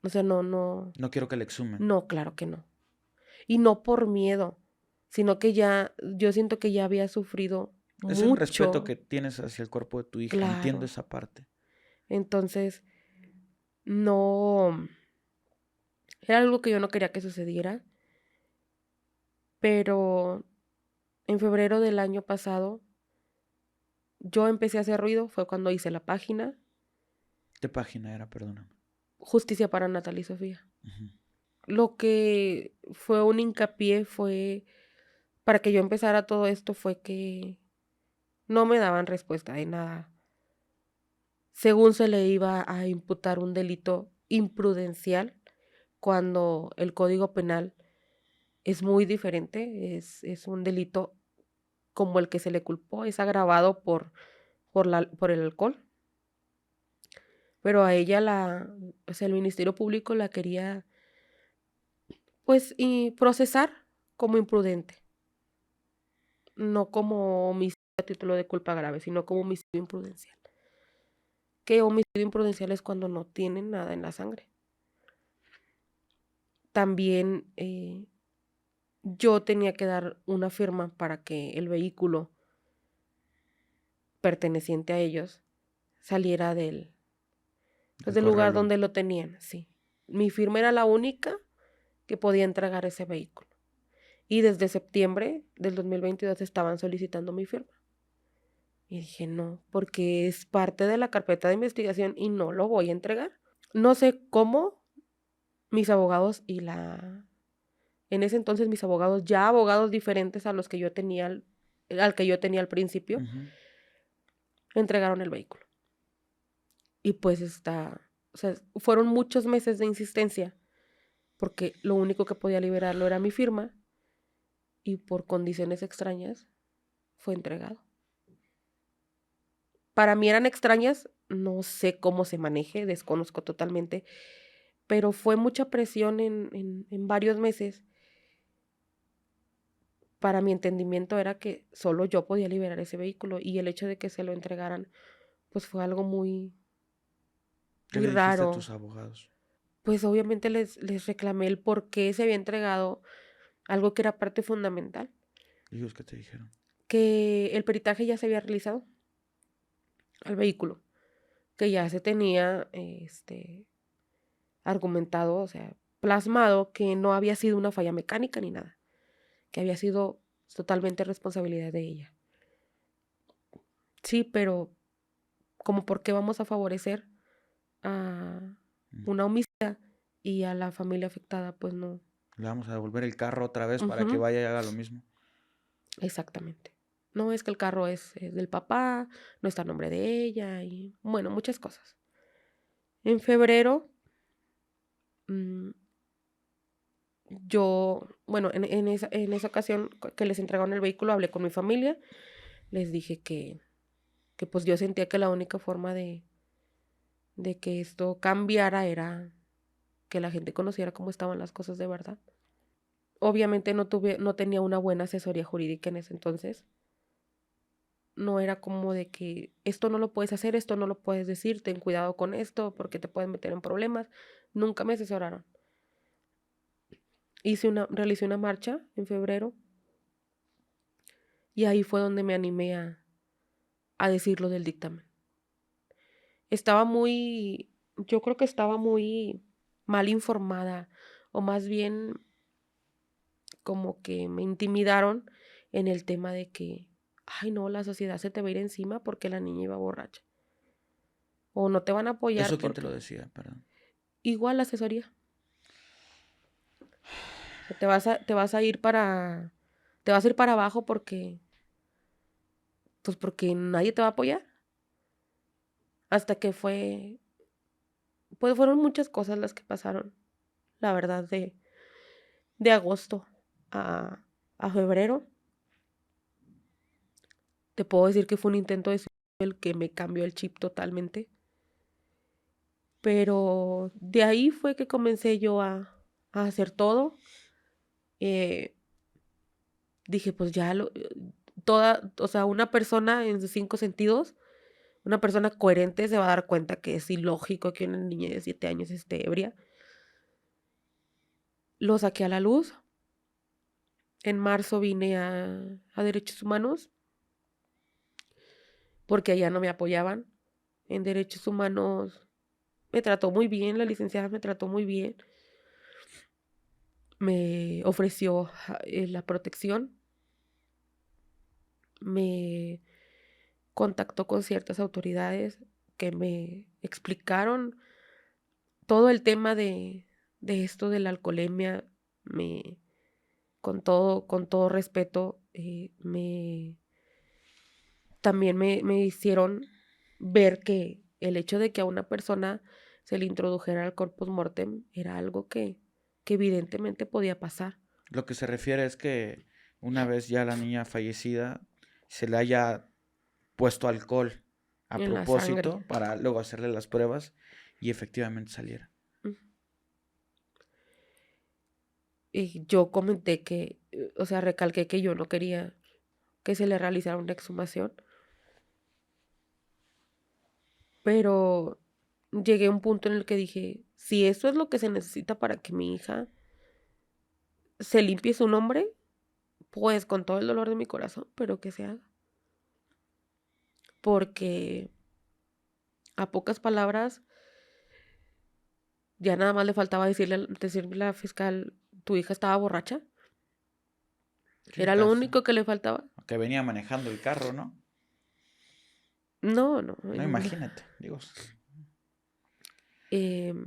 O sea, No quiero que le exhumen. no, claro que no. Y no por miedo, sino que yo siento que ya había sufrido Es el respeto mucho, que tienes hacia el cuerpo de tu hija. Entiendo claro. esa parte. Entonces, no, era algo que yo no quería que sucediera, pero en febrero del año pasado yo empecé a hacer ruido, fue cuando hice la página ¿Qué página era? Perdóname. Justicia para Natalia y Sofía. Ujú. Lo que fue un hincapié fue, para que yo empezara todo esto, fue que no me daban respuesta de nada. Según se le iba a imputar un delito imprudencial, cuando el Código Penal es muy diferente, es un delito como el que se le culpó, es agravado por el alcohol. Pero a ella o sea, el Ministerio Público la quería, pues, y procesar como imprudente, no como homicidio a título de culpa grave, sino como homicidio imprudencial. Que homicidio imprudencial es cuando no tienen nada en la sangre. También yo tenía que dar una firma para que el vehículo perteneciente a ellos saliera pues, El del lugar corralón. donde lo tenían, sí. Mi firma era la única que podía entregar ese vehículo. Y desde septiembre del 2022 estaban solicitando mi firma. Y dije, no, porque es parte de la carpeta de investigación y no lo voy a entregar. No sé cómo mis abogados en ese entonces mis abogados, ya abogados diferentes a los que yo tenía, al que yo tenía al principio, Ujú. entregaron el vehículo. Y pues o sea, fueron muchos meses de insistencia, porque lo único que podía liberarlo era mi firma, y por condiciones extrañas fue entregado. Para mí eran extrañas, no sé cómo se maneje, desconozco totalmente, pero fue mucha presión en varios meses. Para mi entendimiento era que solo yo podía liberar ese vehículo, y el hecho de que se lo entregaran, pues fue algo muy, ¿Qué muy le dijiste a raro. tus abogados? Pues obviamente les reclamé el por qué se había entregado algo que era parte fundamental, ¿Y ellos qué te dijeron? que el peritaje ya se había realizado al vehículo, que ya se tenía argumentado, o sea, plasmado, que no había sido una falla mecánica ni nada, que había sido totalmente responsabilidad de ella. Sí, pero como por qué vamos a favorecer a una homicida y a la familia afectada, pues no. Le vamos a devolver el carro otra vez para que Ujú, vaya y haga lo mismo. exactamente. No, es que el carro es del papá, no está a nombre de ella y bueno, muchas cosas. En febrero, mm, bueno, en esa ocasión que les entregaron el vehículo, hablé con mi familia, les dije que pues yo sentía que la única forma de que esto cambiara era que la gente conociera cómo estaban las cosas de verdad. Obviamente no tenía una buena asesoría jurídica en ese entonces. No era como de que esto no lo puedes hacer, esto no lo puedes decir, ten cuidado con esto porque te pueden meter en problemas. Nunca me asesoraron. Realicé una marcha en febrero, y ahí fue donde me animé a decir lo del dictamen. Yo creo que estaba muy mal informada, o más bien como que me intimidaron en el tema de que, ay no, la sociedad se te va a ir encima porque la niña iba borracha. O no te van a apoyar ¿Eso quién te porque lo decía? Perdón. igual la asesoría. O sea, te vas a ir para abajo porque nadie te va a apoyar. Hasta que pues fueron muchas cosas las que pasaron, la verdad, de agosto a, a febrero. Te puedo decir que fue un intento de suicidio el que me cambió el chip totalmente. Pero de ahí fue que comencé yo a hacer todo. Eh, Dije, pues ya o sea, una persona en sus 5 sentidos, una persona coherente se va a dar cuenta que es ilógico que una niña de 7 años esté ebria. Lo saqué a la luz. En marzo vine a Derechos Humanos porque allá no me apoyaban. En Derechos Humanos me trató muy bien, la licenciada me trató muy bien. Me ofreció la protección, me contactó con ciertas autoridades que me explicaron todo el tema de esto de la alcoholemia. Con todo respeto, también me hicieron ver que el hecho de que a una persona se le introdujera el corpus mortem era algo que evidentemente podía pasar. Lo que se refiere es que una vez ya la niña fallecida se le haya puesto alcohol a En la sangre. propósito para luego hacerle las pruebas y efectivamente saliera. Ujú. Y yo comenté o sea, recalqué que yo no quería que se le realizara una exhumación, pero llegué a un punto en el que dije, si eso es lo que se necesita para que mi hija se limpie su nombre, pues con todo el dolor de mi corazón, pero que se haga. Porque a pocas palabras, ya nada más le faltaba decirle a la fiscal, tu hija estaba borracha. Sí, Era lo casi. único que le faltaba. Que venía manejando el carro, ¿no? No, no. No, imagínate, digo. em,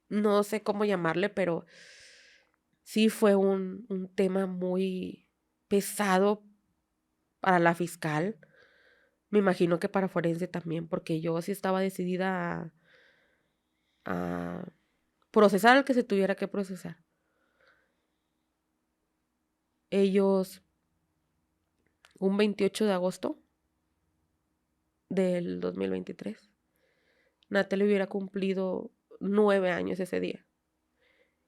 no sé cómo llamarle, pero sí fue un tema muy pesado para la fiscal, Me imagino que para forense también, porque yo sí estaba decidida a procesar al que se tuviera que procesar. Ellos, un 28 de agosto del 2023, Natalie hubiera cumplido 9 años ese día.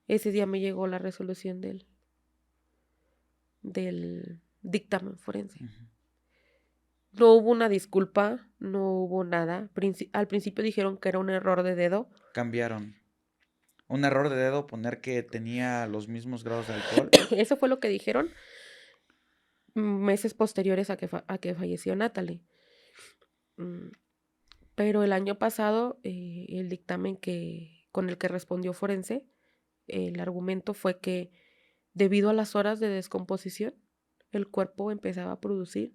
Ese día me llegó la resolución del dictamen forense. Ujú. No hubo una disculpa, no hubo nada. Al principio dijeron que era un error de dedo. Cambiaron. Un error de dedo, poner que tenía los mismos grados de alcohol. Eso fue lo que dijeron meses posteriores a que falleció Natalie. Pero el año pasado, el dictamen con el que respondió forense, el argumento fue que debido a las horas de descomposición, el cuerpo empezaba a producir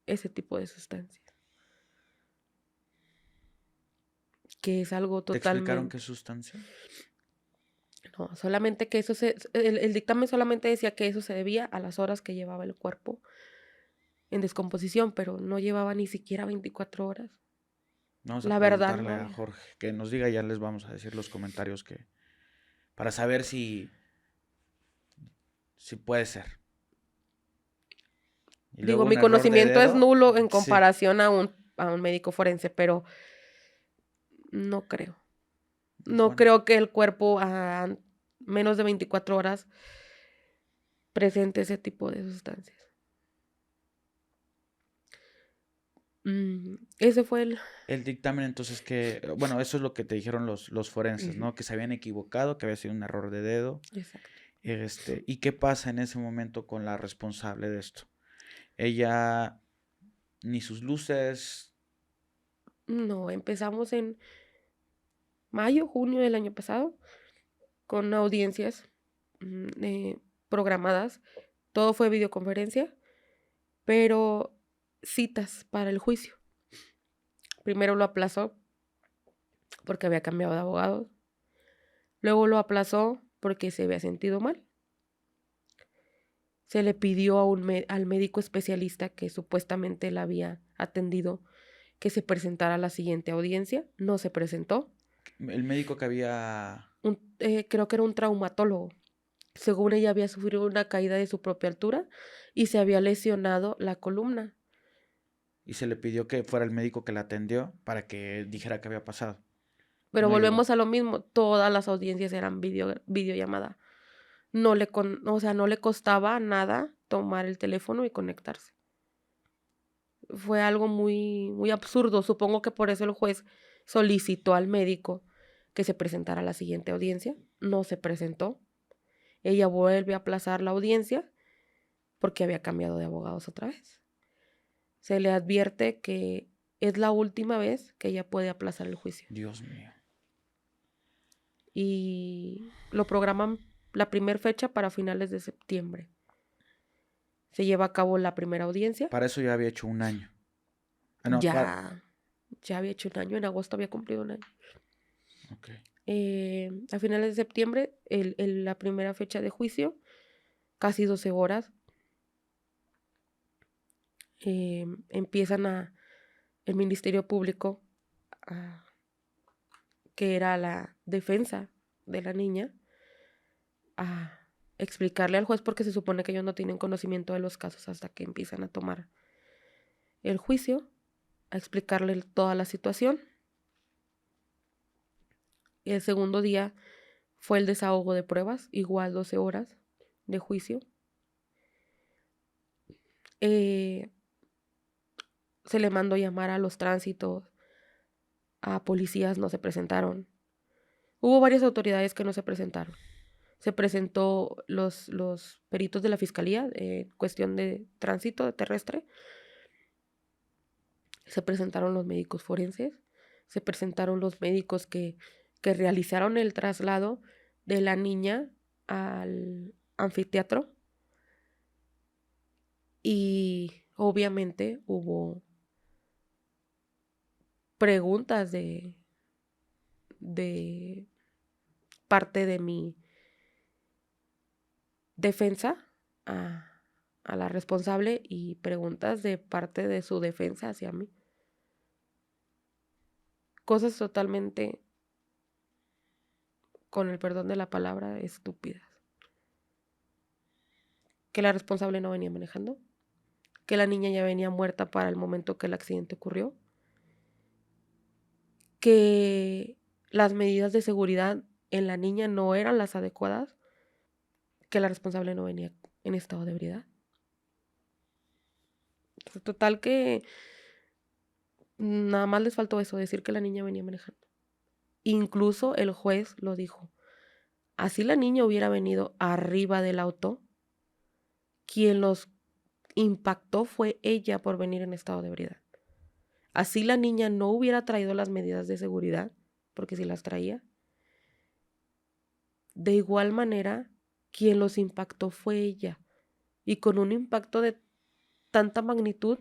ese tipo de sustancias. Que es algo ¿Te explicaron totalmente... qué sustancia? No, solamente que el dictamen solamente decía que eso se debía a las horas que llevaba el cuerpo en descomposición, pero no llevaba ni siquiera 24 horas. Vamos a La verdad no preguntarle a había. Jorge que nos diga, ya les vamos a decir los comentarios para saber si puede ser. Y luego Digo, un mi error de conocimiento es dedo. nulo en Sí. comparación a un médico forense, pero no creo. Pues No bueno, creo que el cuerpo a menos de 24 horas presente ese tipo de sustancias. Ese fue el dictamen entonces bueno, eso es lo que te dijeron los forenses, Ujú. ¿no? Que se habían equivocado, que había sido un error de dedo. Exacto. ¿Y qué pasa en ese momento con la responsable de esto? Ella, ni sus luces. No, empezamos en mayo, junio del año pasado con audiencias programadas. Todo fue videoconferencia, pero citas para el juicio. Primero lo aplazó porque había cambiado de abogado. Luego lo aplazó porque se había sentido mal. Se le pidió al médico especialista que supuestamente la había atendido que se presentara a la siguiente audiencia. No se presentó. El médico que había... Creo que era un traumatólogo. Según ella había sufrido una caída de su propia altura y se había lesionado la columna. Y se le pidió que fuera el médico que la atendió para que dijera qué había pasado. Pero No llegó. volvemos a lo mismo, todas las audiencias eran videollamada. No le costaba nada tomar el teléfono y conectarse. Fue algo muy, muy absurdo. Supongo que por eso el juez solicitó al médico que se presentara a la siguiente audiencia. No se presentó. Ella vuelve a aplazar la audiencia porque había cambiado de abogados otra vez. Se le advierte que es la última vez que ella puede aplazar el juicio. Dios mío. Y lo programan la primera fecha para finales de septiembre. Se lleva a cabo la primera audiencia. Para eso ya había hecho un año. No, Ya había hecho un año, en agosto había cumplido un año. Okay. A finales de septiembre, la primera fecha de juicio, casi 12 horas. Empiezan el Ministerio Público, que era la defensa de la niña, a explicarle al juez, porque se supone que ellos no tienen conocimiento de los casos hasta que empiezan a tomar el juicio, a explicarle toda la situación. El segundo día fue el desahogo de pruebas, igual 12 horas de juicio. Se le mandó llamar a los tránsitos, a policías, no se presentaron. Hubo varias autoridades que no se presentaron. Se presentó los peritos de la fiscalía, cuestión de tránsito terrestre. Se presentaron los médicos forenses. Se presentaron los médicos que realizaron el traslado de la niña al anfiteatro. Y obviamente hubo preguntas de parte de mi defensa a la responsable y preguntas de parte de su defensa hacia mí. Cosas totalmente, con el perdón de la palabra, estúpidas. Que la responsable no venía manejando, que la niña ya venía muerta para el momento que el accidente ocurrió, que las medidas de seguridad en la niña no eran las adecuadas, que la responsable no venía en estado de ebriedad. Total que nada más les faltó eso, decir que la niña venía manejando. Incluso el juez lo dijo. Así la niña hubiera venido arriba del auto, quien los impactó fue ella por venir en estado de ebriedad. Así la niña no hubiera traído las medidas de seguridad, porque si las traía, de igual manera, quien los impactó fue ella. Y con un impacto de tanta magnitud,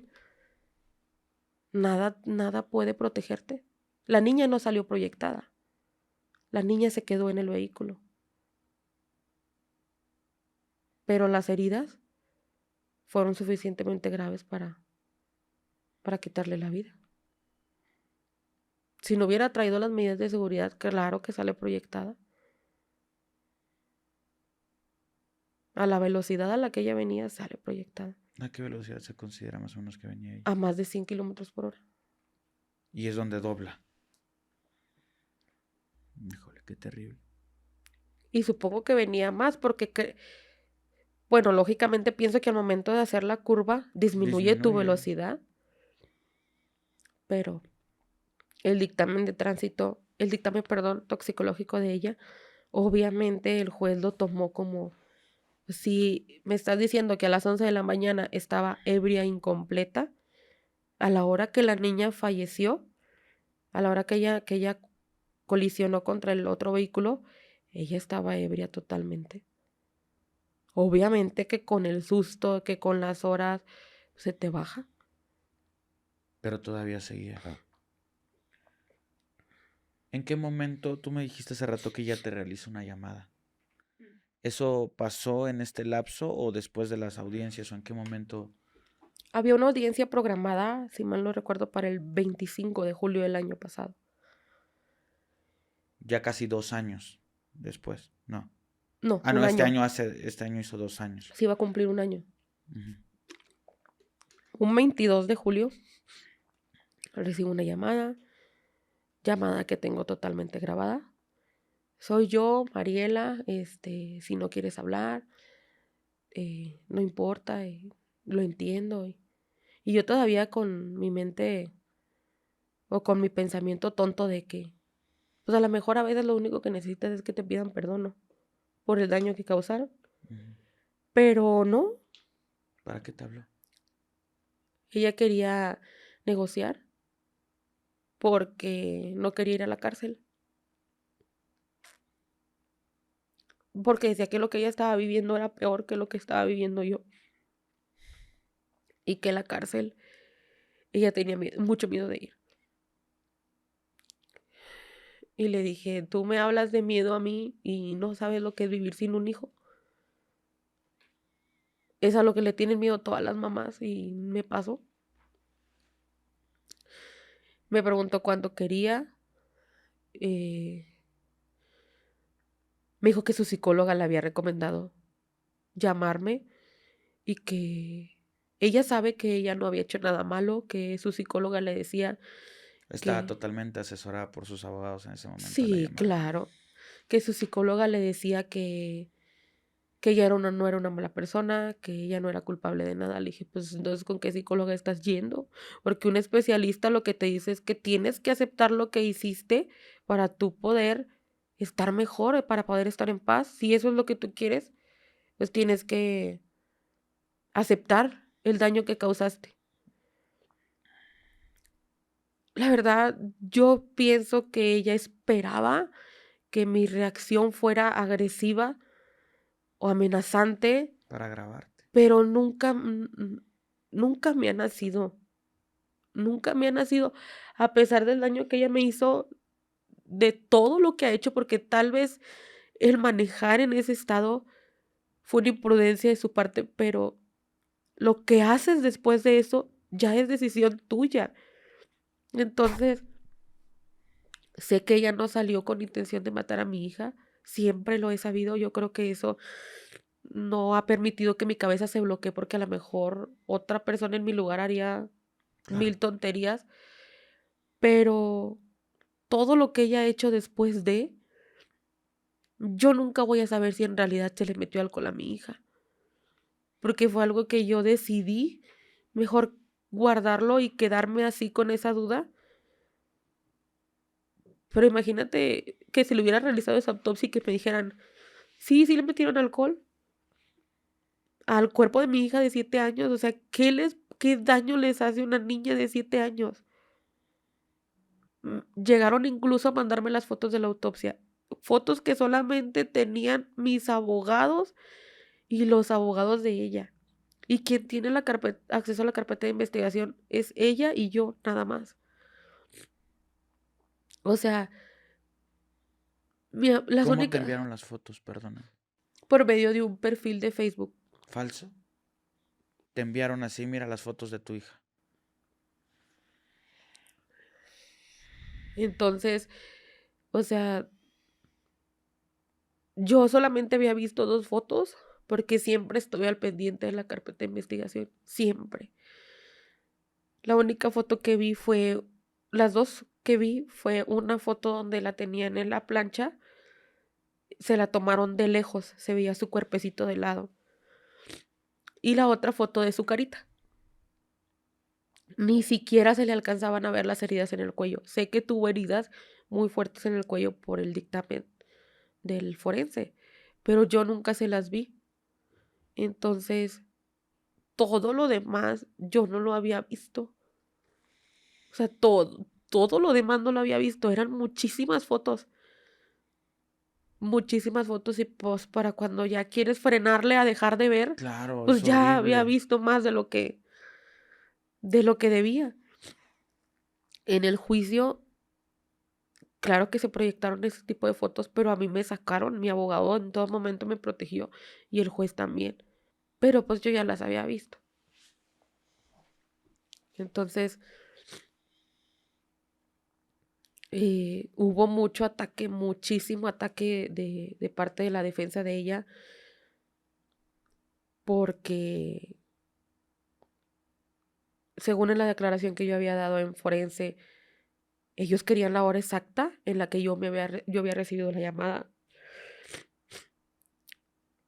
nada puede protegerte. La niña no salió proyectada. La niña se quedó en el vehículo. Pero las heridas fueron suficientemente graves para quitarle la vida. Si no hubiera traído las medidas de seguridad, claro que sale proyectada. A la velocidad a la que ella venía, sale proyectada. ¿A qué velocidad se considera más o menos que venía ella? A más de 100 kilómetros por hora. Y es donde dobla. Híjole, qué terrible. Y supongo que venía más porque, bueno, lógicamente pienso que al momento de hacer la curva disminuye tu velocidad. Pero el dictamen toxicológico de ella, obviamente el juez lo tomó como, si me estás diciendo que a las 11 de la mañana estaba ebria incompleta, a la hora que la niña falleció, a la hora que ella colisionó contra el otro vehículo, ella estaba ebria totalmente. Obviamente que con el susto, que con las horas, se te baja. Pero todavía seguía. ¿En qué momento tú me dijiste hace rato que ella te realizó una llamada? ¿Eso pasó en este lapso o después de las audiencias o en qué momento? Había una audiencia programada, si mal no recuerdo, para el 25 de julio del año pasado. Ya casi 2 años después, ¿no? No, no, un este año. año hizo 2 años. Se iba a cumplir un año. Uh-huh. Un 22 de julio recibo una llamada que tengo totalmente grabada. Soy yo, Mariela, si no quieres hablar, no importa, lo entiendo. Y yo todavía con mi mente o con mi pensamiento tonto de que, pues a lo mejor a veces lo único que necesitas es que te pidan perdón, ¿no? Por el daño que causaron. Uh-huh. Pero no. ¿Para qué te habló? Ella quería negociar porque no quería ir a la cárcel. Porque decía que lo que ella estaba viviendo era peor que lo que estaba viviendo yo. Y que la cárcel, ella tenía mucho miedo de ir. Y le dije, tú me hablas de miedo a mí y no sabes lo que es vivir sin un hijo. Es a lo que le tienen miedo todas las mamás y me pasó. Me preguntó cuándo quería. Me dijo que su psicóloga le había recomendado llamarme y que ella sabe que ella no había hecho nada malo, que su psicóloga le decía Estaba totalmente asesorada por sus abogados en ese momento. Sí, claro. Que su psicóloga le decía que ella no era una mala persona, que ella no era culpable de nada. Le dije, pues entonces, ¿con qué psicóloga estás yendo? Porque un especialista lo que te dice es que tienes que aceptar lo que hiciste para tú poder estar mejor, para poder estar en paz. Si eso es lo que tú quieres, pues tienes que aceptar el daño que causaste. La verdad, yo pienso que ella esperaba que mi reacción fuera agresiva o amenazante, para grabarte. pero nunca me ha nacido. Nunca me ha nacido, a pesar del daño que ella me hizo, de todo lo que ha hecho, porque tal vez el manejar en ese estado fue una imprudencia de su parte, pero lo que haces después de eso ya es decisión tuya. Entonces, sé que ella no salió con intención de matar a mi hija, siempre lo he sabido, yo creo que eso no ha permitido que mi cabeza se bloquee porque a lo mejor otra persona en mi lugar haría Claro. 1000 tonterías, pero todo lo que ella ha hecho después de, yo nunca voy a saber si en realidad se le metió alcohol a mi hija, porque fue algo que yo decidí mejor guardarlo y quedarme así con esa duda. Pero imagínate que se le hubiera realizado esa autopsia y que me dijeran, sí, sí le metieron alcohol al cuerpo de mi hija de 7 años. O sea, qué daño les hace una niña de 7 años? Llegaron incluso a mandarme las fotos de la autopsia. Fotos que solamente tenían mis abogados y los abogados de ella. Y quien tiene acceso a la carpeta de investigación es ella y yo, nada más. O sea, las ¿Cómo te únicas, enviaron las fotos? Perdona. por medio de un perfil de Facebook. ¿Falso? Te enviaron así, mira las fotos de tu hija. Entonces, o sea, yo solamente había visto 2 fotos porque siempre estuve al pendiente de la carpeta de investigación, siempre. La única foto que vi fue, las dos que vi fue una foto donde la tenían en la plancha, se la tomaron de lejos, se veía su cuerpecito de lado. Y la otra foto de su carita. Ni siquiera se le alcanzaban a ver las heridas en el cuello. Sé que tuvo heridas muy fuertes en el cuello por el dictamen del forense, pero yo nunca se las vi. Entonces, todo lo demás yo no lo había visto. O sea, todo lo demás no lo había visto. Eran muchísimas fotos y pues para cuando ya quieres frenarle a dejar de ver, Claro, pues es ya había horrible. visto más de lo que debía. En el juicio, claro que se proyectaron ese tipo de fotos, pero a mí me sacaron, mi abogado en todo momento me protegió y el juez también. Pero pues yo ya las había visto. Entonces, hubo mucho ataque, muchísimo ataque de parte de la defensa de ella, porque según en la declaración que yo había dado en forense, ellos querían la hora exacta en la que yo había recibido la llamada.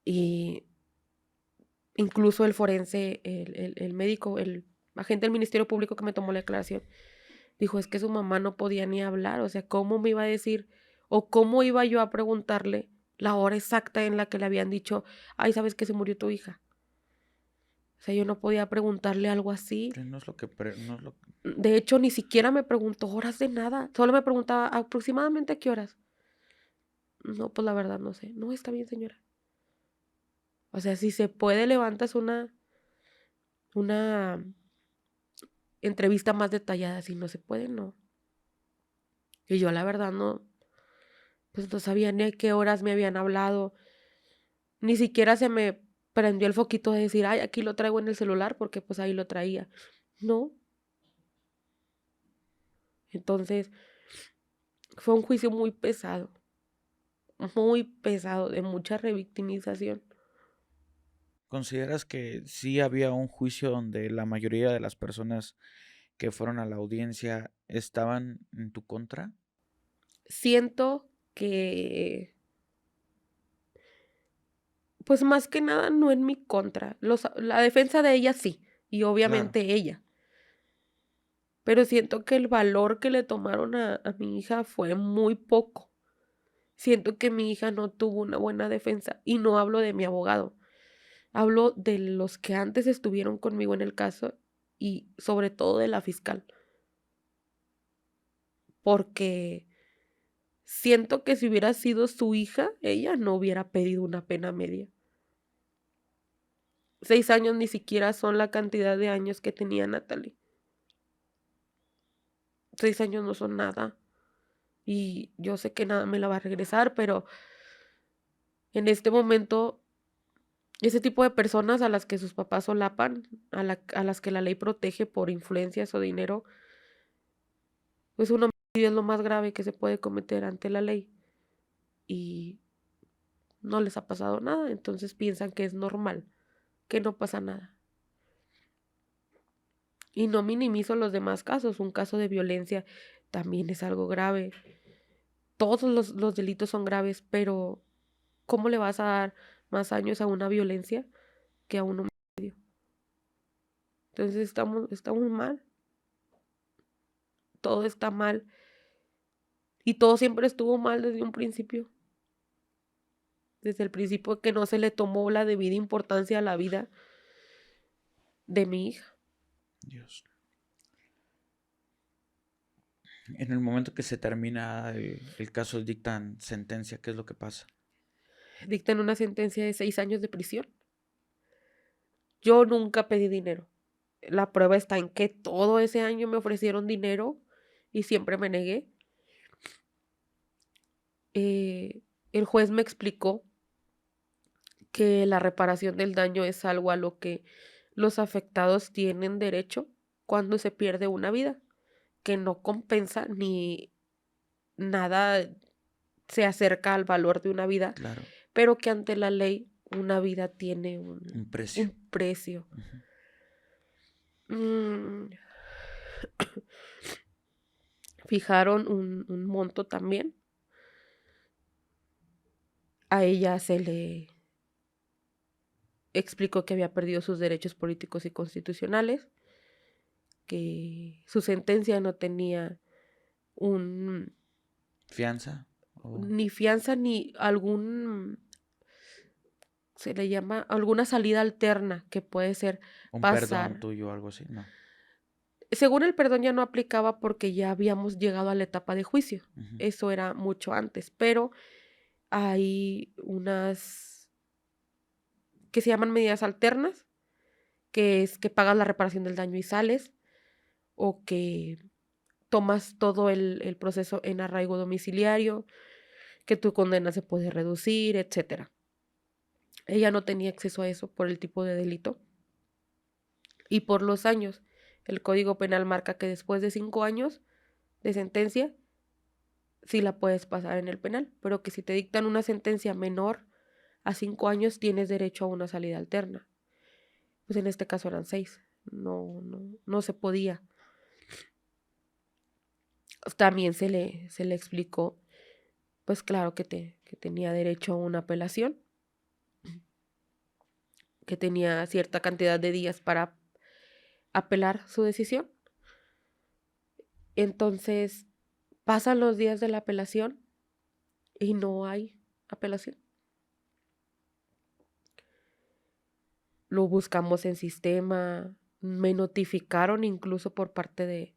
Y incluso el forense, el médico, el agente del Ministerio Público que me tomó la declaración, dijo, es que su mamá no podía ni hablar. O sea, ¿cómo me iba a decir o cómo iba yo a preguntarle la hora exacta en la que le habían dicho, ay, ¿sabes que se murió tu hija? O sea, yo no podía preguntarle algo así. Sí, no es lo que... no es lo que- De hecho, ni siquiera me preguntó horas de nada. Solo me preguntaba aproximadamente a qué horas. No, pues la verdad no sé. No, está bien, señora. O sea, si se puede, levantas una entrevista más detallada. Si no se puede, no. Y yo la verdad no, pues no sabía ni a qué horas me habían hablado. Ni siquiera se me prendió el foquito de decir, ay, aquí lo traigo en el celular porque pues ahí lo traía. No. Entonces, fue un juicio muy pesado, de mucha revictimización. ¿Consideras que sí había un juicio donde la mayoría de las personas que fueron a la audiencia estaban en tu contra? Siento que, pues más que nada, no en mi contra. La defensa de ella sí, y Claro. obviamente ella. Pero siento que el valor que le tomaron a mi hija fue muy poco. Siento que mi hija no tuvo una buena defensa. Y no hablo de mi abogado. Hablo de los que antes estuvieron conmigo en el caso y sobre todo de la fiscal. Porque siento que si hubiera sido su hija, ella no hubiera pedido una pena media. 6 años ni siquiera son la cantidad de años que tenía Natalie. 6 años no son nada. Y yo sé que nada me la va a regresar, pero en este momento Ese tipo de personas a las que sus papás solapan, a las que la ley protege por influencias o dinero, pues un homicidio es lo más grave que se puede cometer ante la ley y no les ha pasado nada, entonces piensan que es normal, que no pasa nada. Y no minimizo los demás casos, un caso de violencia también es algo grave. Todos los delitos son graves, pero ¿cómo le vas a dar más años a una violencia que a un homicidio? Entonces estamos mal, todo está mal y todo siempre estuvo mal desde un principio. Desde el principio que no se le tomó la debida importancia a la vida de mi hija. Dios. En el momento que se termina el caso, dictan sentencia, ¿qué es lo que pasa? Dictan una sentencia de 6 años de prisión. Yo nunca pedí dinero. La prueba está en que todo ese año me ofrecieron dinero y siempre me negué. El juez me explicó que la reparación del daño es algo a lo que los afectados tienen derecho cuando se pierde una vida, que no compensa ni nada se acerca al valor de una vida, Claro, pero que ante la ley una vida tiene un precio. un precio. Ujú. Mm, Fijaron un monto también. A ella se le explicó que había perdido sus derechos políticos y constitucionales, que su sentencia no tenía un ¿Fianza? ¿O ni fianza ni algún, se le llama alguna salida alterna que puede ser un perdón pasar. tuyo o algo así? No. Según el perdón ya no aplicaba porque ya habíamos llegado a la etapa de juicio. Ujú. Eso era mucho antes, pero hay unas que se llaman medidas alternas, que es que pagas la reparación del daño y sales, o que tomas todo el proceso en arraigo domiciliario, que tu condena se puede reducir, etcétera. Ella no tenía acceso a eso por el tipo de delito y por los años. El Código Penal marca que después de 5 años de sentencia, sí la puedes pasar en el penal, pero que si te dictan una sentencia menor a 5 años, tienes derecho a una salida alterna. Pues en este caso eran 6. No se podía. También se le explicó, pues claro que tenía derecho a una apelación, que tenía cierta cantidad de días para apelar su decisión. Entonces, pasan los días de la apelación y no hay apelación. Lo buscamos en sistema, me notificaron incluso por parte de,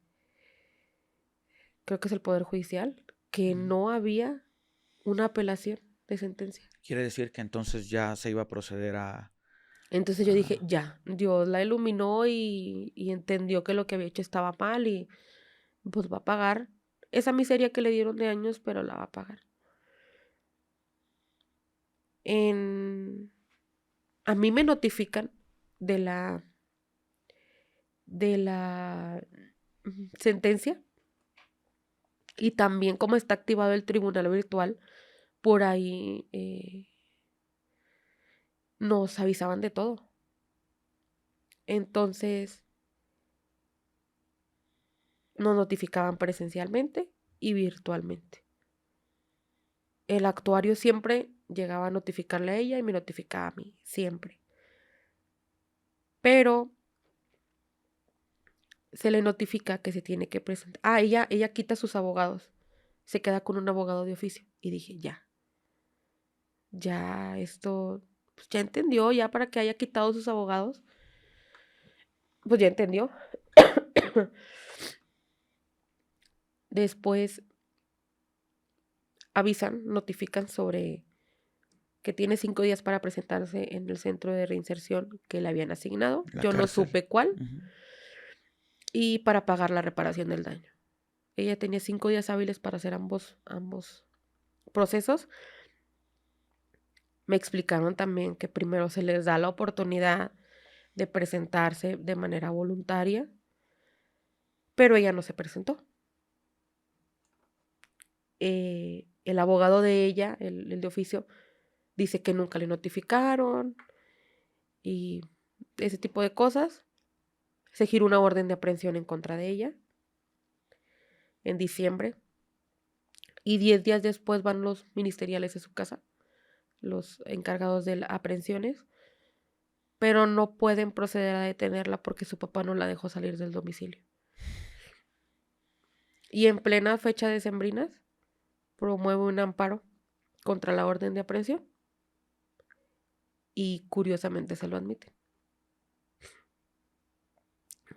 creo que es el Poder Judicial, que no había una apelación de sentencia. Quiere decir que entonces ya se iba a proceder a... Entonces yo dije, ya, Dios la iluminó y entendió que lo que había hecho estaba mal y pues va a pagar esa miseria que le dieron de años, pero la va a pagar. A mí me notifican de la sentencia y también como está activado el tribunal virtual, por ahí nos avisaban de todo. Entonces nos notificaban presencialmente y virtualmente. El actuario siempre llegaba a notificarle a ella y me notificaba a mí, siempre. Pero se le notifica que se tiene que presentar. Ella quita sus abogados, se queda con un abogado de oficio. Y dije, ya esto, pues ya entendió, ya para que haya quitado sus abogados, pues ya entendió. Después avisan, notifican sobre que tiene 5 días para presentarse en el centro de reinserción que le habían asignado. La Yo no cárcel. supe cuál. Ujú. Y para pagar la reparación del daño. Ella tenía 5 días hábiles para hacer ambos procesos. Me explicaron también que primero se les da la oportunidad de presentarse de manera voluntaria, pero ella no se presentó. El abogado de ella, el de oficio, dice que nunca le notificaron y ese tipo de cosas. Se giró una orden de aprehensión en contra de ella en diciembre y 10 días después van los ministeriales a su casa, los encargados de las aprehensiones, pero no pueden proceder a detenerla porque su papá no la dejó salir del domicilio. Y en plena fecha decembrinas promueve un amparo contra la orden de aprehensión y curiosamente se lo admiten.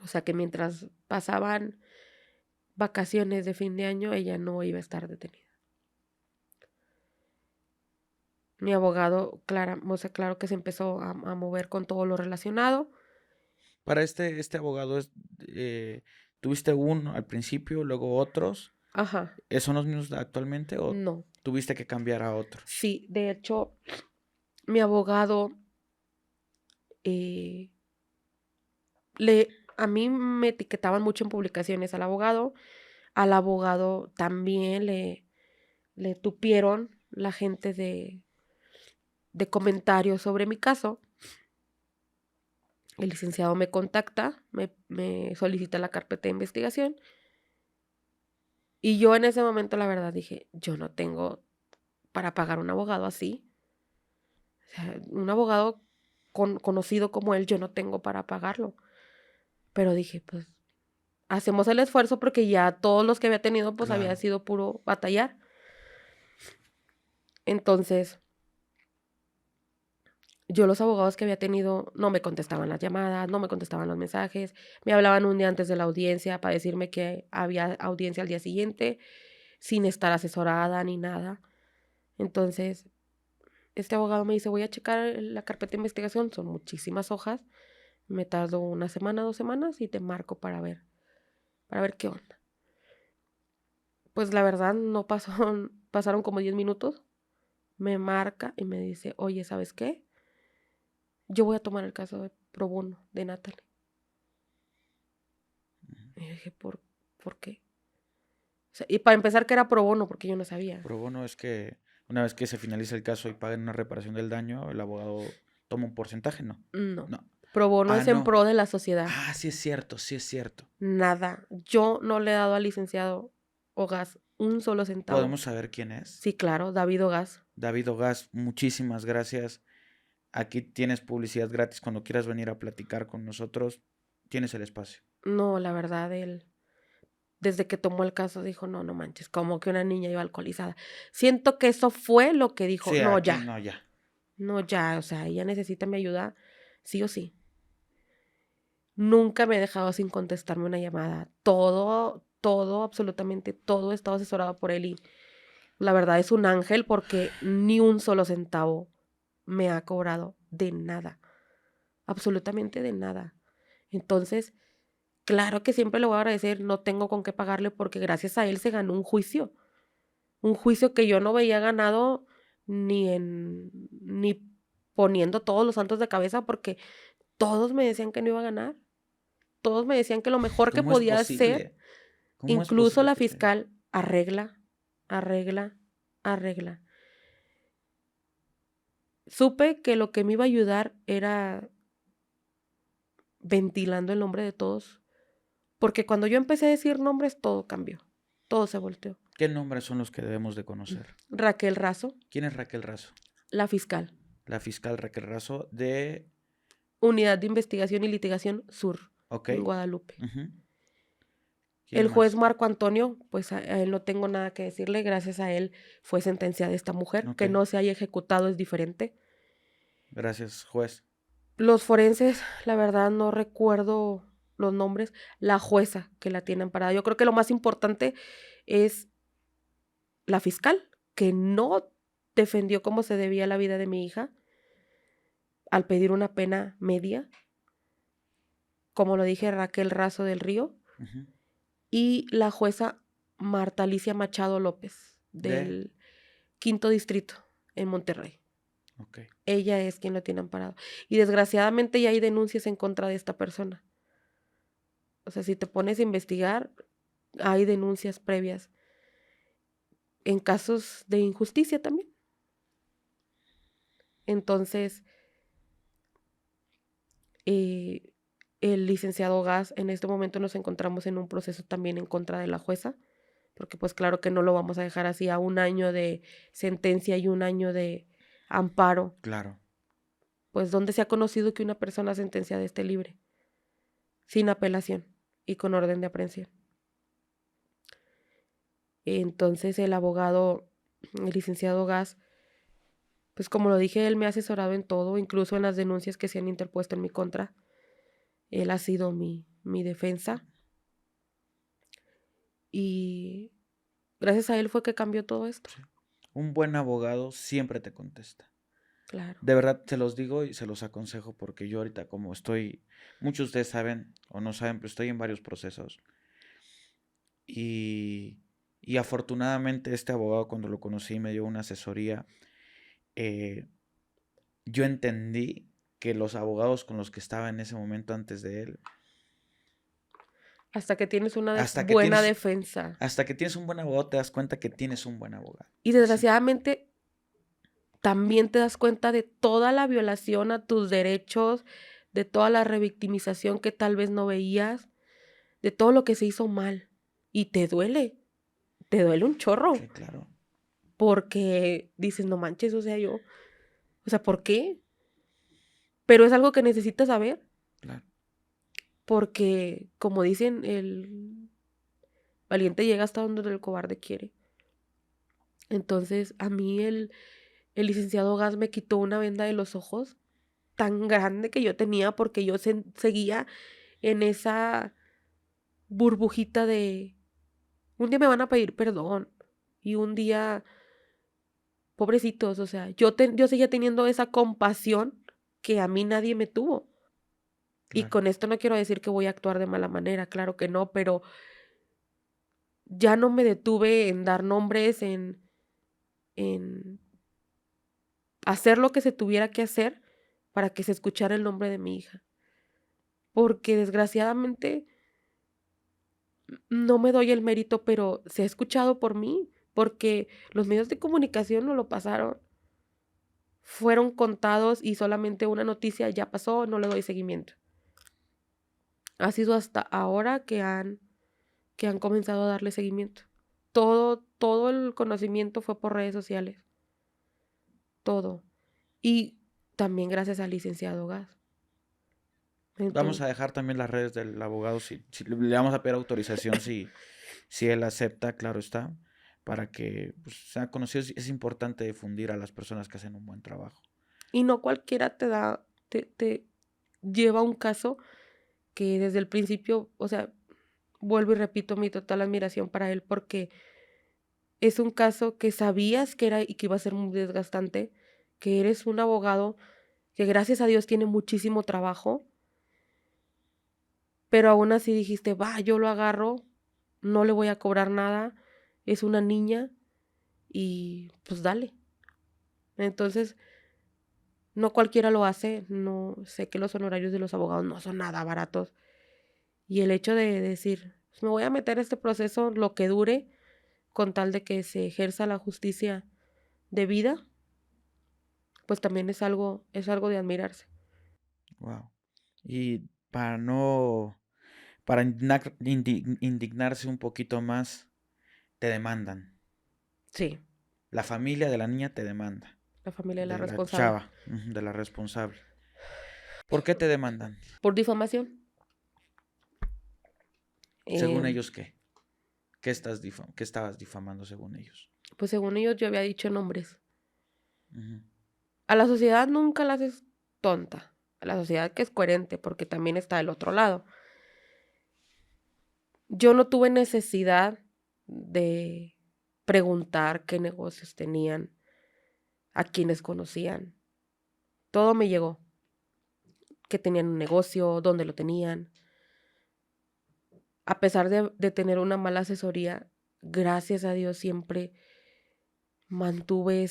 O sea que mientras pasaban vacaciones de fin de año, ella no iba a estar detenida. Mi abogado, claro que se empezó a mover con todo lo relacionado. Para este abogado, ¿tuviste uno al principio, luego otros? Ajá, ¿Son los mismos actualmente o no. tuviste que cambiar a otro? Sí, de hecho, mi abogado, a mí me etiquetaban mucho en publicaciones al abogado también le tupieron la gente de comentarios sobre mi caso. El licenciado me contacta, me solicita la carpeta de investigación y yo en ese momento la verdad dije, yo no tengo para pagar un abogado así. O sea, un abogado conocido como él, yo no tengo para pagarlo. Pero dije, pues hacemos el esfuerzo porque ya todos los que había tenido pues había Claro. sido puro batallar. Entonces, yo los abogados que había tenido no me contestaban las llamadas, no me contestaban los mensajes, me hablaban un día antes de la audiencia para decirme que había audiencia al día siguiente, sin estar asesorada ni nada. Entonces, este abogado me dice, voy a checar la carpeta de investigación, son muchísimas hojas, me tardo una semana, 2 semanas y te marco para ver qué onda. Pues la verdad no pasaron como 10 minutos, me marca y me dice, oye, ¿sabes qué? Yo voy a tomar el caso de pro bono de Natalie. Y yo dije, ¿por qué? O sea, y para empezar que era pro bono, porque yo no sabía. Pro bono es que una vez que se finaliza el caso y paguen una reparación del daño, el abogado toma un porcentaje, ¿no? No. No. Pro bono es en No. pro de la sociedad. Sí es cierto, sí es cierto. Nada. Yo no le he dado al licenciado Ogas un solo centavo. ¿Podemos saber quién es? Sí, claro, David Ogas. David Ogas, muchísimas gracias. Aquí tienes publicidad gratis cuando quieras venir a platicar con nosotros. Tienes el espacio. No, la verdad, él, desde que tomó el caso, dijo, no manches, como que una niña iba alcoholizada. Siento que eso fue lo que dijo, Sí, no, aquí ya. no, ya. No, ya, o sea, ella necesita mi ayuda, sí o sí. Nunca me he dejado sin contestarme una llamada. Todo, absolutamente todo he estado asesorado por él y la verdad es un ángel porque ni un solo centavo me ha cobrado de nada. Absolutamente de nada. Entonces, claro que siempre le voy a agradecer, no tengo con qué pagarle porque gracias a él se ganó un juicio. Un juicio que yo no veía ganado ni poniendo todos los santos de cabeza porque todos me decían que no iba a ganar. Todos me decían que lo mejor que ¿Cómo es podía hacer, posible? ¿Cómo es incluso posible la que te- fiscal, arregla. Supe que lo que me iba a ayudar era ventilando el nombre de todos, porque cuando yo empecé a decir nombres, todo cambió, todo se volteó. ¿Qué nombres son los que debemos de conocer? Raquel Razo, ¿Quién es Raquel Razo? la fiscal, La fiscal Raquel Razo de... Unidad de Investigación y Litigación Sur, Ok. en Guadalupe. Ujú. ¿Quién El juez más? Marco Antonio, pues a él no tengo nada que decirle, gracias a él fue sentenciada esta mujer, Ok. que no se haya ejecutado es diferente. Gracias, juez. Los forenses, la verdad no recuerdo los nombres, la jueza que la tiene amparada. Yo creo que lo más importante es la fiscal, que no defendió como se debía la vida de mi hija al pedir una pena media, como lo dije, Raquel Razo del Río, Ujú. y la jueza Marta Alicia Machado López, del 5º distrito en Monterrey. Ok. Ella es quien lo tiene amparado. Y desgraciadamente ya hay denuncias en contra de esta persona. O sea, si te pones a investigar, hay denuncias previas en casos de injusticia también. Entonces, eh, el licenciado Gas, en este momento nos encontramos en un proceso también en contra de la jueza, porque pues claro que no lo vamos a dejar así a 1 año de sentencia y 1 año de amparo. Claro. Pues ¿dónde se ha conocido que una persona sentenciada esté libre? Sin apelación y con orden de aprehensión. Entonces el abogado, el licenciado Gas, pues como lo dije, él me ha asesorado en todo, incluso en las denuncias que se han interpuesto en mi contra. Él ha sido mi defensa. Y gracias a él fue que cambió todo esto. Sí. Un buen abogado siempre te contesta. Claro. De verdad, se los digo y se los aconsejo porque yo ahorita como estoy, muchos de ustedes saben o no saben, pero estoy en varios procesos. Y, y afortunadamente este abogado cuando lo conocí me dio una asesoría. eh, yo entendí que los abogados con los que estaba en ese momento antes de él, Hasta que tienes una hasta que buena tienes, defensa. hasta que tienes un buen abogado te das cuenta que tienes un buen abogado. Y Sí. desgraciadamente también te das cuenta de toda la violación a tus derechos, de toda la revictimización que tal vez no veías, de todo lo que se hizo mal. Y te duele un chorro. Sí, claro. Porque dices, no manches, o sea, ¿por qué? Pero es algo que necesitas saber. Claro. Porque, como dicen, el valiente llega hasta donde el cobarde quiere. Entonces, a mí el licenciado Gas me quitó una venda de los ojos tan grande que yo tenía porque yo seguía en esa burbujita de un día me van a pedir perdón y un día, pobrecitos, o sea, yo seguía teniendo esa compasión que a mí nadie me tuvo. Y Claro. con esto no quiero decir que voy a actuar de mala manera, claro que no, pero ya no me detuve en dar nombres, en hacer lo que se tuviera que hacer para que se escuchara el nombre de mi hija. Porque desgraciadamente no me doy el mérito, pero se ha escuchado por mí, porque los medios de comunicación no lo pasaron. Fueron contados y solamente una noticia ya pasó, no le doy seguimiento. Ha sido hasta ahora que han comenzado a darle seguimiento. Todo el conocimiento fue por redes sociales. Todo. Y también gracias al licenciado Gas. Vamos Entonces, a dejar también las redes del abogado, si le vamos a pedir autorización, si él acepta, claro está, para que pues, sea conocido. Es importante difundir a las personas que hacen un buen trabajo. y no cualquiera te lleva un caso que desde el principio, o sea, vuelvo y repito mi total admiración para él porque es un caso que sabías que era y que iba a ser muy desgastante, que eres un abogado que gracias a Dios tiene muchísimo trabajo, pero aún así dijiste, va, yo lo agarro, no le voy a cobrar nada, es una niña y pues dale. Entonces, no cualquiera lo hace, no sé que los honorarios de los abogados no son nada baratos. Y el hecho de decir, pues me voy a meter a este proceso lo que dure, con tal de que se ejerza la justicia debida, pues también es algo de admirarse. Wow. Y para indignarse un poquito más, te demandan. Sí, La familia de la niña te demanda. la familia de la De la responsable. chava, de la responsable. ¿Por qué te demandan? Por difamación. Según Eh, ellos, ¿qué? ¿Qué estabas difamando según ellos? pues según ellos yo había dicho nombres. Ujú. A la sociedad nunca la haces tonta. A la sociedad que es coherente, porque también está el otro lado. Yo no tuve necesidad de preguntar qué negocios tenían, a quienes conocían. Todo me llegó. Que tenían un negocio, dónde lo tenían. A pesar de tener una mala asesoría, gracias a Dios siempre mantuve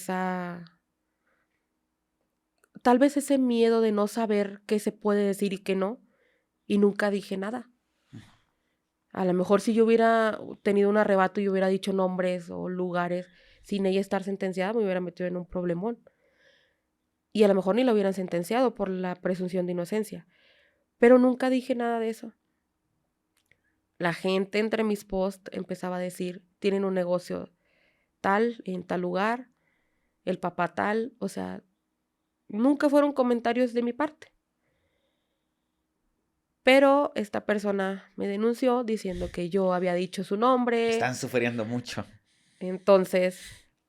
tal vez ese miedo de no saber qué se puede decir y qué no, y nunca dije nada. A lo mejor si yo hubiera tenido un arrebato y hubiera dicho nombres o lugares sin ella estar sentenciada, me hubiera metido en un problemón. Y a lo mejor ni la hubieran sentenciado por la presunción de inocencia. Pero nunca dije nada de eso. La gente entre mis posts empezaba a decir, tienen un negocio tal, en tal lugar, el papá tal, o sea, nunca fueron comentarios de mi parte. Pero esta persona me denunció diciendo que yo había dicho su nombre. Están sufriendo mucho. Entonces,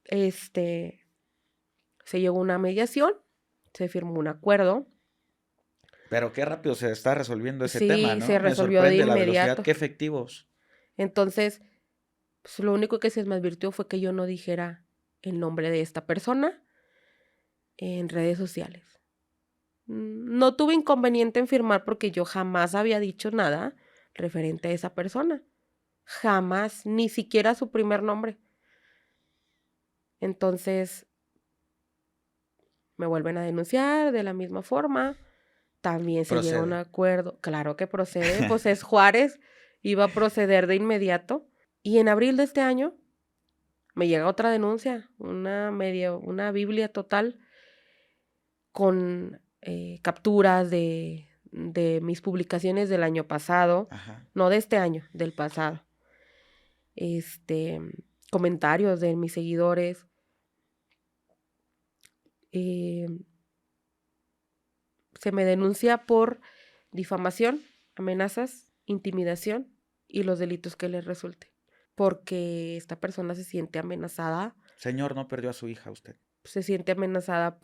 se llegó a una mediación, se firmó un acuerdo. Pero qué rápido se está resolviendo ese Sí, tema, ¿no? se Me resolvió de sorprende la velocidad, inmediato. qué efectivos. Entonces, pues, lo único que se me advirtió fue que yo no dijera el nombre de esta persona en redes sociales. No tuve inconveniente en firmar porque yo jamás había dicho nada referente a esa persona. Jamás, ni siquiera su primer nombre. Entonces, me vuelven a denunciar de la misma forma. También se llega a un acuerdo. Claro que procede, pues es Juárez, iba a proceder de inmediato. Y en abril de este año me llega otra denuncia, una Biblia total con capturas de mis publicaciones del año pasado. Ajá. No de este año, del pasado. Comentarios de mis seguidores. Se me denuncia por difamación, amenazas, intimidación y los delitos que le resulte. Porque esta persona se siente amenazada. Señor, no perdió a su hija usted. Se siente amenazada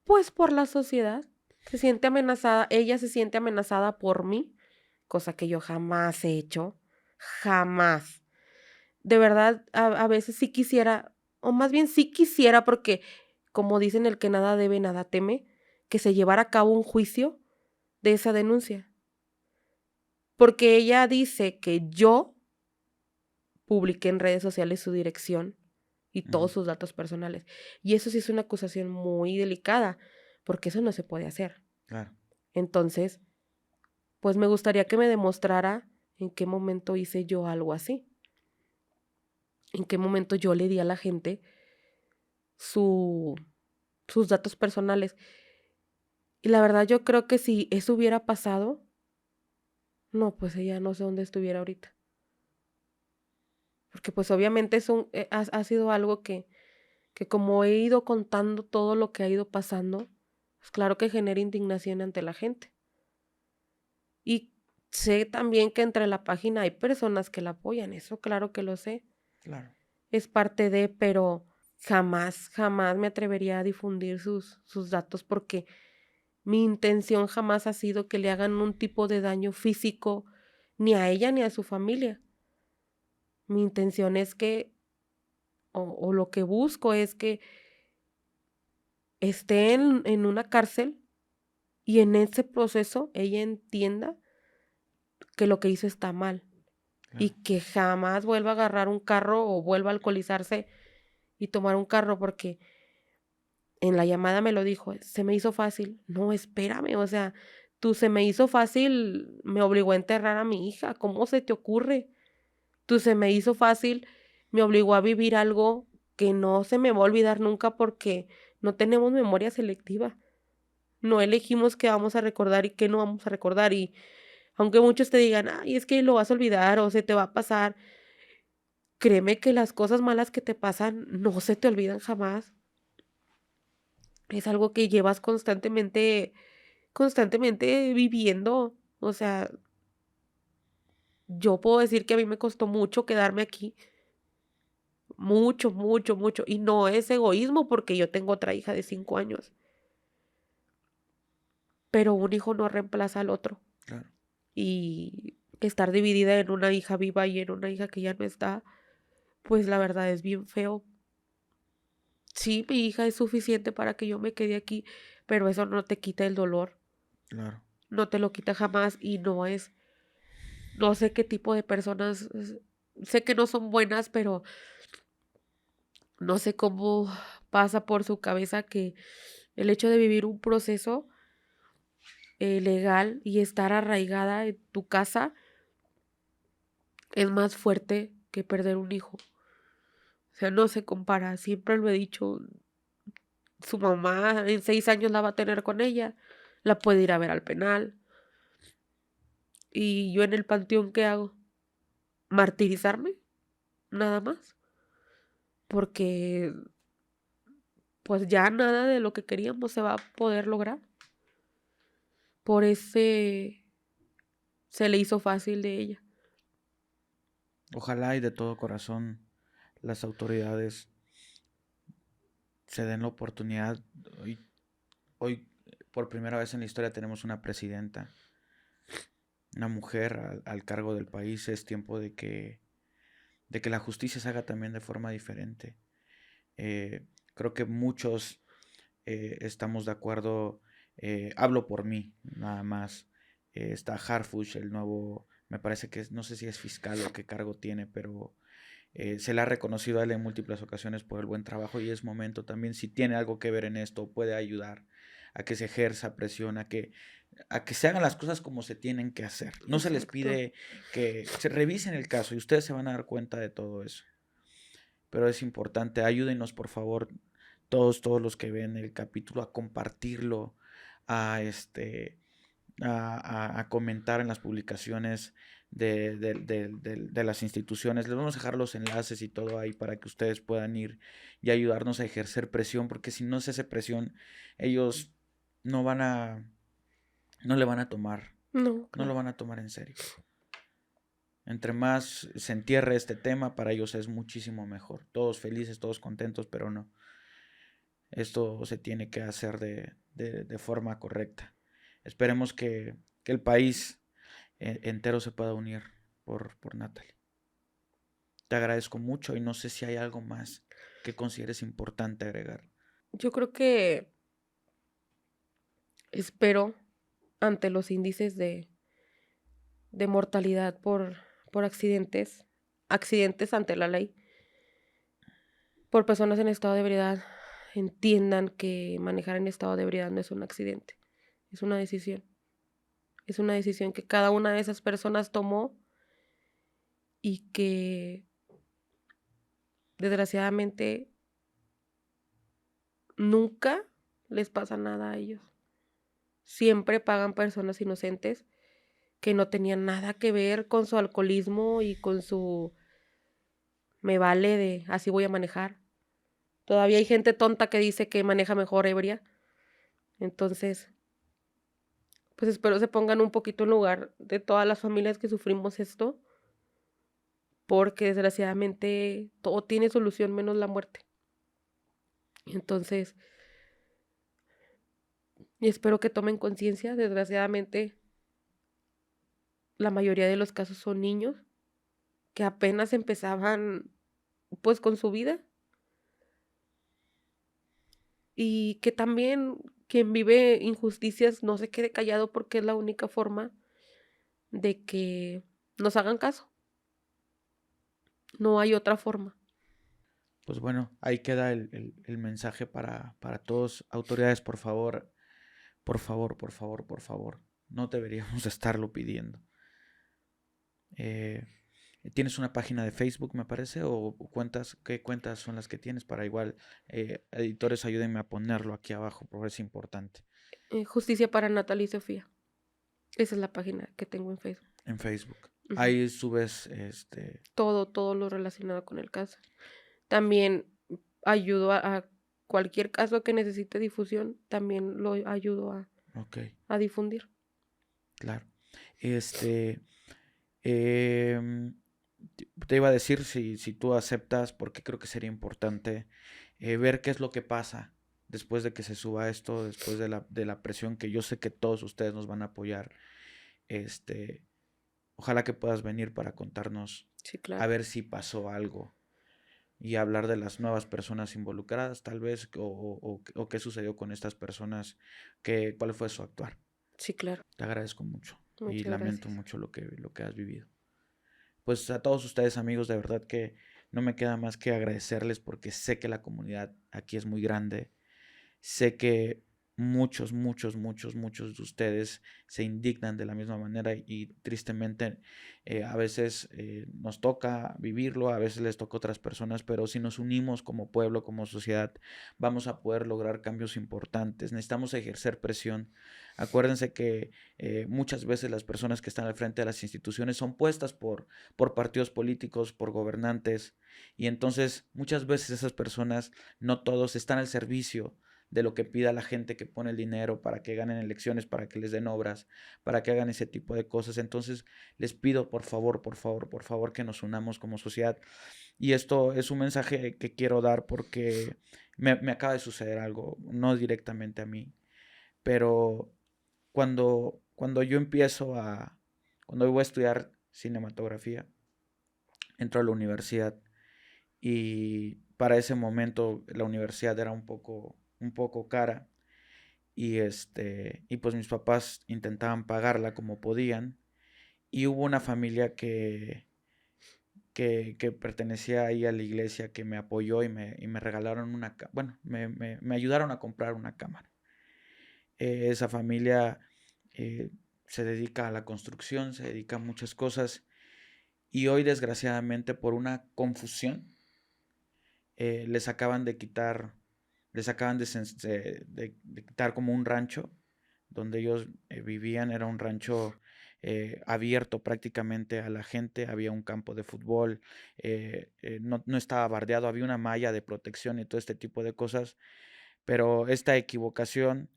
pues por la sociedad. Se siente amenazada, ella se siente amenazada por mí, cosa que yo jamás he hecho. Jamás. De verdad, a veces sí quisiera, o más bien sí quisiera, porque como dicen, el que nada debe, nada teme, que se llevara a cabo un juicio de esa denuncia. Porque ella dice que yo publiqué en redes sociales su dirección y todos sus datos personales. Y eso sí es una acusación muy delicada, porque eso no se puede hacer. Claro. Entonces, pues me gustaría que me demostrara en qué momento hice yo algo así. En qué momento yo le di a la gente sus datos personales. Y la verdad yo creo que si eso hubiera pasado, no, pues ella no sé dónde estuviera ahorita. Porque pues obviamente ha sido algo que como he ido contando todo lo que ha ido pasando, pues claro que genera indignación ante la gente. Y sé también que entre la página hay personas que la apoyan, eso claro que lo sé. Claro. Es parte de, pero jamás me atrevería a difundir sus datos porque mi intención jamás ha sido que le hagan un tipo de daño físico ni a ella ni a su familia. Mi intención es que, o lo que busco es que esté en una cárcel y en ese proceso ella entienda que lo que hizo está mal. Claro. Y que jamás vuelva a agarrar un carro o vuelva a alcoholizarse y tomar un carro, porque en la llamada me lo dijo, se me hizo fácil. No, espérame, o sea, tú se me hizo fácil, me obligó a enterrar a mi hija, ¿cómo se te ocurre? Tú se me hizo fácil, me obligó a vivir algo que no se me va a olvidar nunca porque no tenemos memoria selectiva. No elegimos qué vamos a recordar y qué no vamos a recordar. Y aunque muchos te digan, ay, es que lo vas a olvidar o se te va a pasar, créeme que las cosas malas que te pasan no se te olvidan jamás. Es algo que llevas constantemente viviendo. O sea, yo puedo decir que a mí me costó mucho quedarme aquí. Mucho, mucho, mucho. Y no es egoísmo porque yo tengo otra hija de 5 años. Pero un hijo no reemplaza al otro. Claro. Y estar dividida en una hija viva y en una hija que ya no está, pues la verdad es bien feo. Sí, mi hija es suficiente para que yo me quede aquí, pero eso no te quita el dolor. Claro. No te lo quita jamás y no sé qué tipo de personas, sé que no son buenas, pero no sé cómo pasa por su cabeza que el hecho de vivir un proceso legal y estar arraigada en tu casa es más fuerte que perder un hijo. O sea, no se compara. Siempre lo he dicho. Su mamá en 6 años la va a tener con ella. La puede ir a ver al penal. Y yo en el panteón, ¿qué hago? ¿Martirizarme? Nada más. Porque pues ya nada de lo que queríamos se va a poder lograr. Por ese se le hizo fácil de ella. Ojalá y de todo corazón las autoridades se den la oportunidad. Hoy por primera vez en la historia tenemos una presidenta, una mujer al cargo del país. Es tiempo de que la justicia se haga también de forma diferente. Creo que muchos estamos de acuerdo. Hablo por mí, nada más. Está Harfuch, el nuevo, me parece que no sé si es fiscal o qué cargo tiene, pero se le ha reconocido a él en múltiples ocasiones por el buen trabajo, y es momento también, si tiene algo que ver en esto, puede ayudar a que se ejerza presión, a que se hagan las cosas como se tienen que hacer. No se les pide que se revisen el caso, y ustedes se van a dar cuenta de todo eso. Pero es importante, ayúdenos por favor, todos los que ven el capítulo, a compartirlo, a a comentar en las publicaciones de las instituciones. Les vamos a dejar los enlaces y todo ahí para que ustedes puedan ir y ayudarnos a ejercer presión, porque si no se hace presión, ellos no le van a tomar, No, no lo van a tomar en serio. Entre más se entierre este tema, para ellos es muchísimo mejor. Todos felices, todos contentos, pero no. Esto se tiene que hacer de forma correcta. Esperemos que el país entero se pueda unir por Natalie. Te agradezco mucho y no sé si hay algo más que consideres importante agregar. yo creo que espero, ante los índices de mortalidad por accidentes ante la ley, por personas en estado de ebriedad, entiendan que manejar en estado de ebriedad no es un accidente, es una decisión. Es una decisión que cada una de esas personas tomó y que desgraciadamente nunca les pasa nada a ellos. Siempre pagan personas inocentes que no tenían nada que ver con su alcoholismo y con su me vale de así voy a manejar. Todavía hay gente tonta que dice que maneja mejor ebria. Entonces, pues espero se pongan un poquito en lugar de todas las familias que sufrimos esto, porque desgraciadamente todo tiene solución menos la muerte. Entonces, y espero que tomen conciencia. Desgraciadamente, la mayoría de los casos son niños que apenas empezaban pues con su vida, y que también quien vive injusticias no se quede callado, porque es la única forma de que nos hagan caso. No hay otra forma. Pues bueno, ahí queda el mensaje para todos. Autoridades, por favor, por favor, por favor, por favor. No deberíamos estarlo pidiendo. ¿Tienes una página de Facebook, me parece? ¿O cuentas? ¿Qué cuentas son las que tienes? Para igual, editores, ayúdenme a ponerlo aquí abajo, porque es importante. Justicia para Natalie y Sofía. Esa es la página que tengo en Facebook. En Facebook. Ujú. Ahí subes todo lo relacionado con el caso. También ayudo a cualquier caso que necesite difusión, también lo ayudo Okay, a difundir. claro. Te iba a decir si tú aceptas, porque creo que sería importante ver qué es lo que pasa después de que se suba esto, después de la presión, que yo sé que todos ustedes nos van a apoyar. Ojalá que puedas venir para contarnos, Sí, a claro. ver si pasó algo, y hablar de las nuevas personas involucradas, tal vez, o qué sucedió con estas personas, cuál fue su actuar. Sí, claro. Te agradezco mucho y Muchas lamento gracias. mucho lo que has vivido. Pues a todos ustedes, amigos, de verdad que no me queda más que agradecerles porque sé que la comunidad aquí es muy grande. Sé que muchos de ustedes se indignan de la misma manera y tristemente a veces nos toca vivirlo, a veces les toca a otras personas, pero si nos unimos como pueblo, como sociedad, vamos a poder lograr cambios importantes. Necesitamos ejercer presión. Acuérdense que muchas veces las personas que están al frente de las instituciones son puestas por partidos políticos, por gobernantes, y entonces muchas veces esas personas, no todos, están al servicio de lo que pida la gente que pone el dinero para que ganen elecciones, para que les den obras, para que hagan ese tipo de cosas. Entonces les pido por favor que nos unamos como sociedad. Y esto es un mensaje que quiero dar porque me acaba de suceder algo, no directamente a mí, pero cuando yo cuando voy a estudiar cinematografía, entro a la universidad y para ese momento la universidad era un poco cara y pues mis papás intentaban pagarla como podían y hubo una familia que pertenecía ahí a la iglesia que me apoyó y me regalaron bueno, me ayudaron a comprar una cámara. Esa familia eh, se dedica a la construcción, se dedica a muchas cosas y hoy desgraciadamente por una confusión les acaban de quitar, les acaban de quitar como un rancho donde ellos vivían, era un rancho abierto prácticamente a la gente, había un campo de fútbol, no estaba bardeado, había una malla de protección y todo este tipo de cosas, pero esta equivocación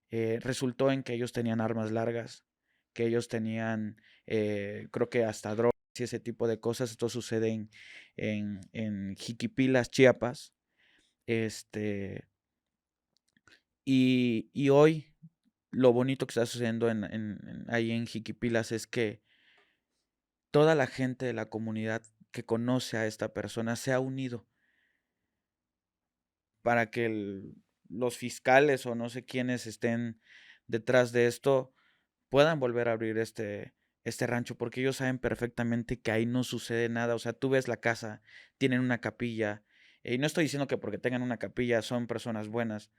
resultó en que ellos tenían armas largas, que ellos tenían, creo que hasta drogas y ese tipo de cosas. Esto sucede en Jiquipilas, Chiapas. Este, y hoy lo bonito que está sucediendo ahí en Jiquipilas es que toda la gente de la comunidad que conoce a esta persona se ha unido para que los fiscales o no sé quiénes estén detrás de esto puedan volver a abrir este rancho, porque ellos saben perfectamente que ahí no sucede nada. O sea, tú ves la casa, tienen una capilla, y no estoy diciendo que porque tengan una capilla son personas buenas,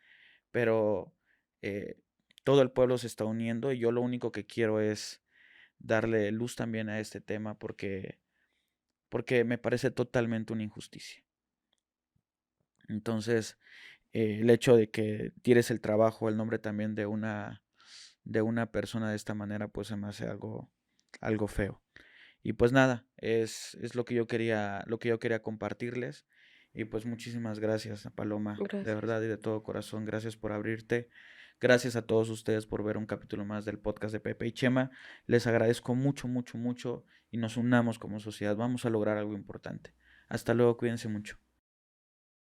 pero eh, todo el pueblo se está uniendo y yo lo único que quiero es darle luz también a este tema porque me parece totalmente una injusticia. Entonces, el hecho de que tires el trabajo, el nombre también de una persona de esta manera, pues se me hace algo feo. Y pues nada, es lo que yo quería compartirles. Y pues muchísimas gracias, Paloma, de Gracias. verdad y de todo corazón. Gracias por abrirte. Gracias a todos ustedes por ver un capítulo más del podcast de Pepe y Chema. Les agradezco mucho y nos unamos como sociedad. Vamos a lograr algo importante. Hasta luego, cuídense mucho.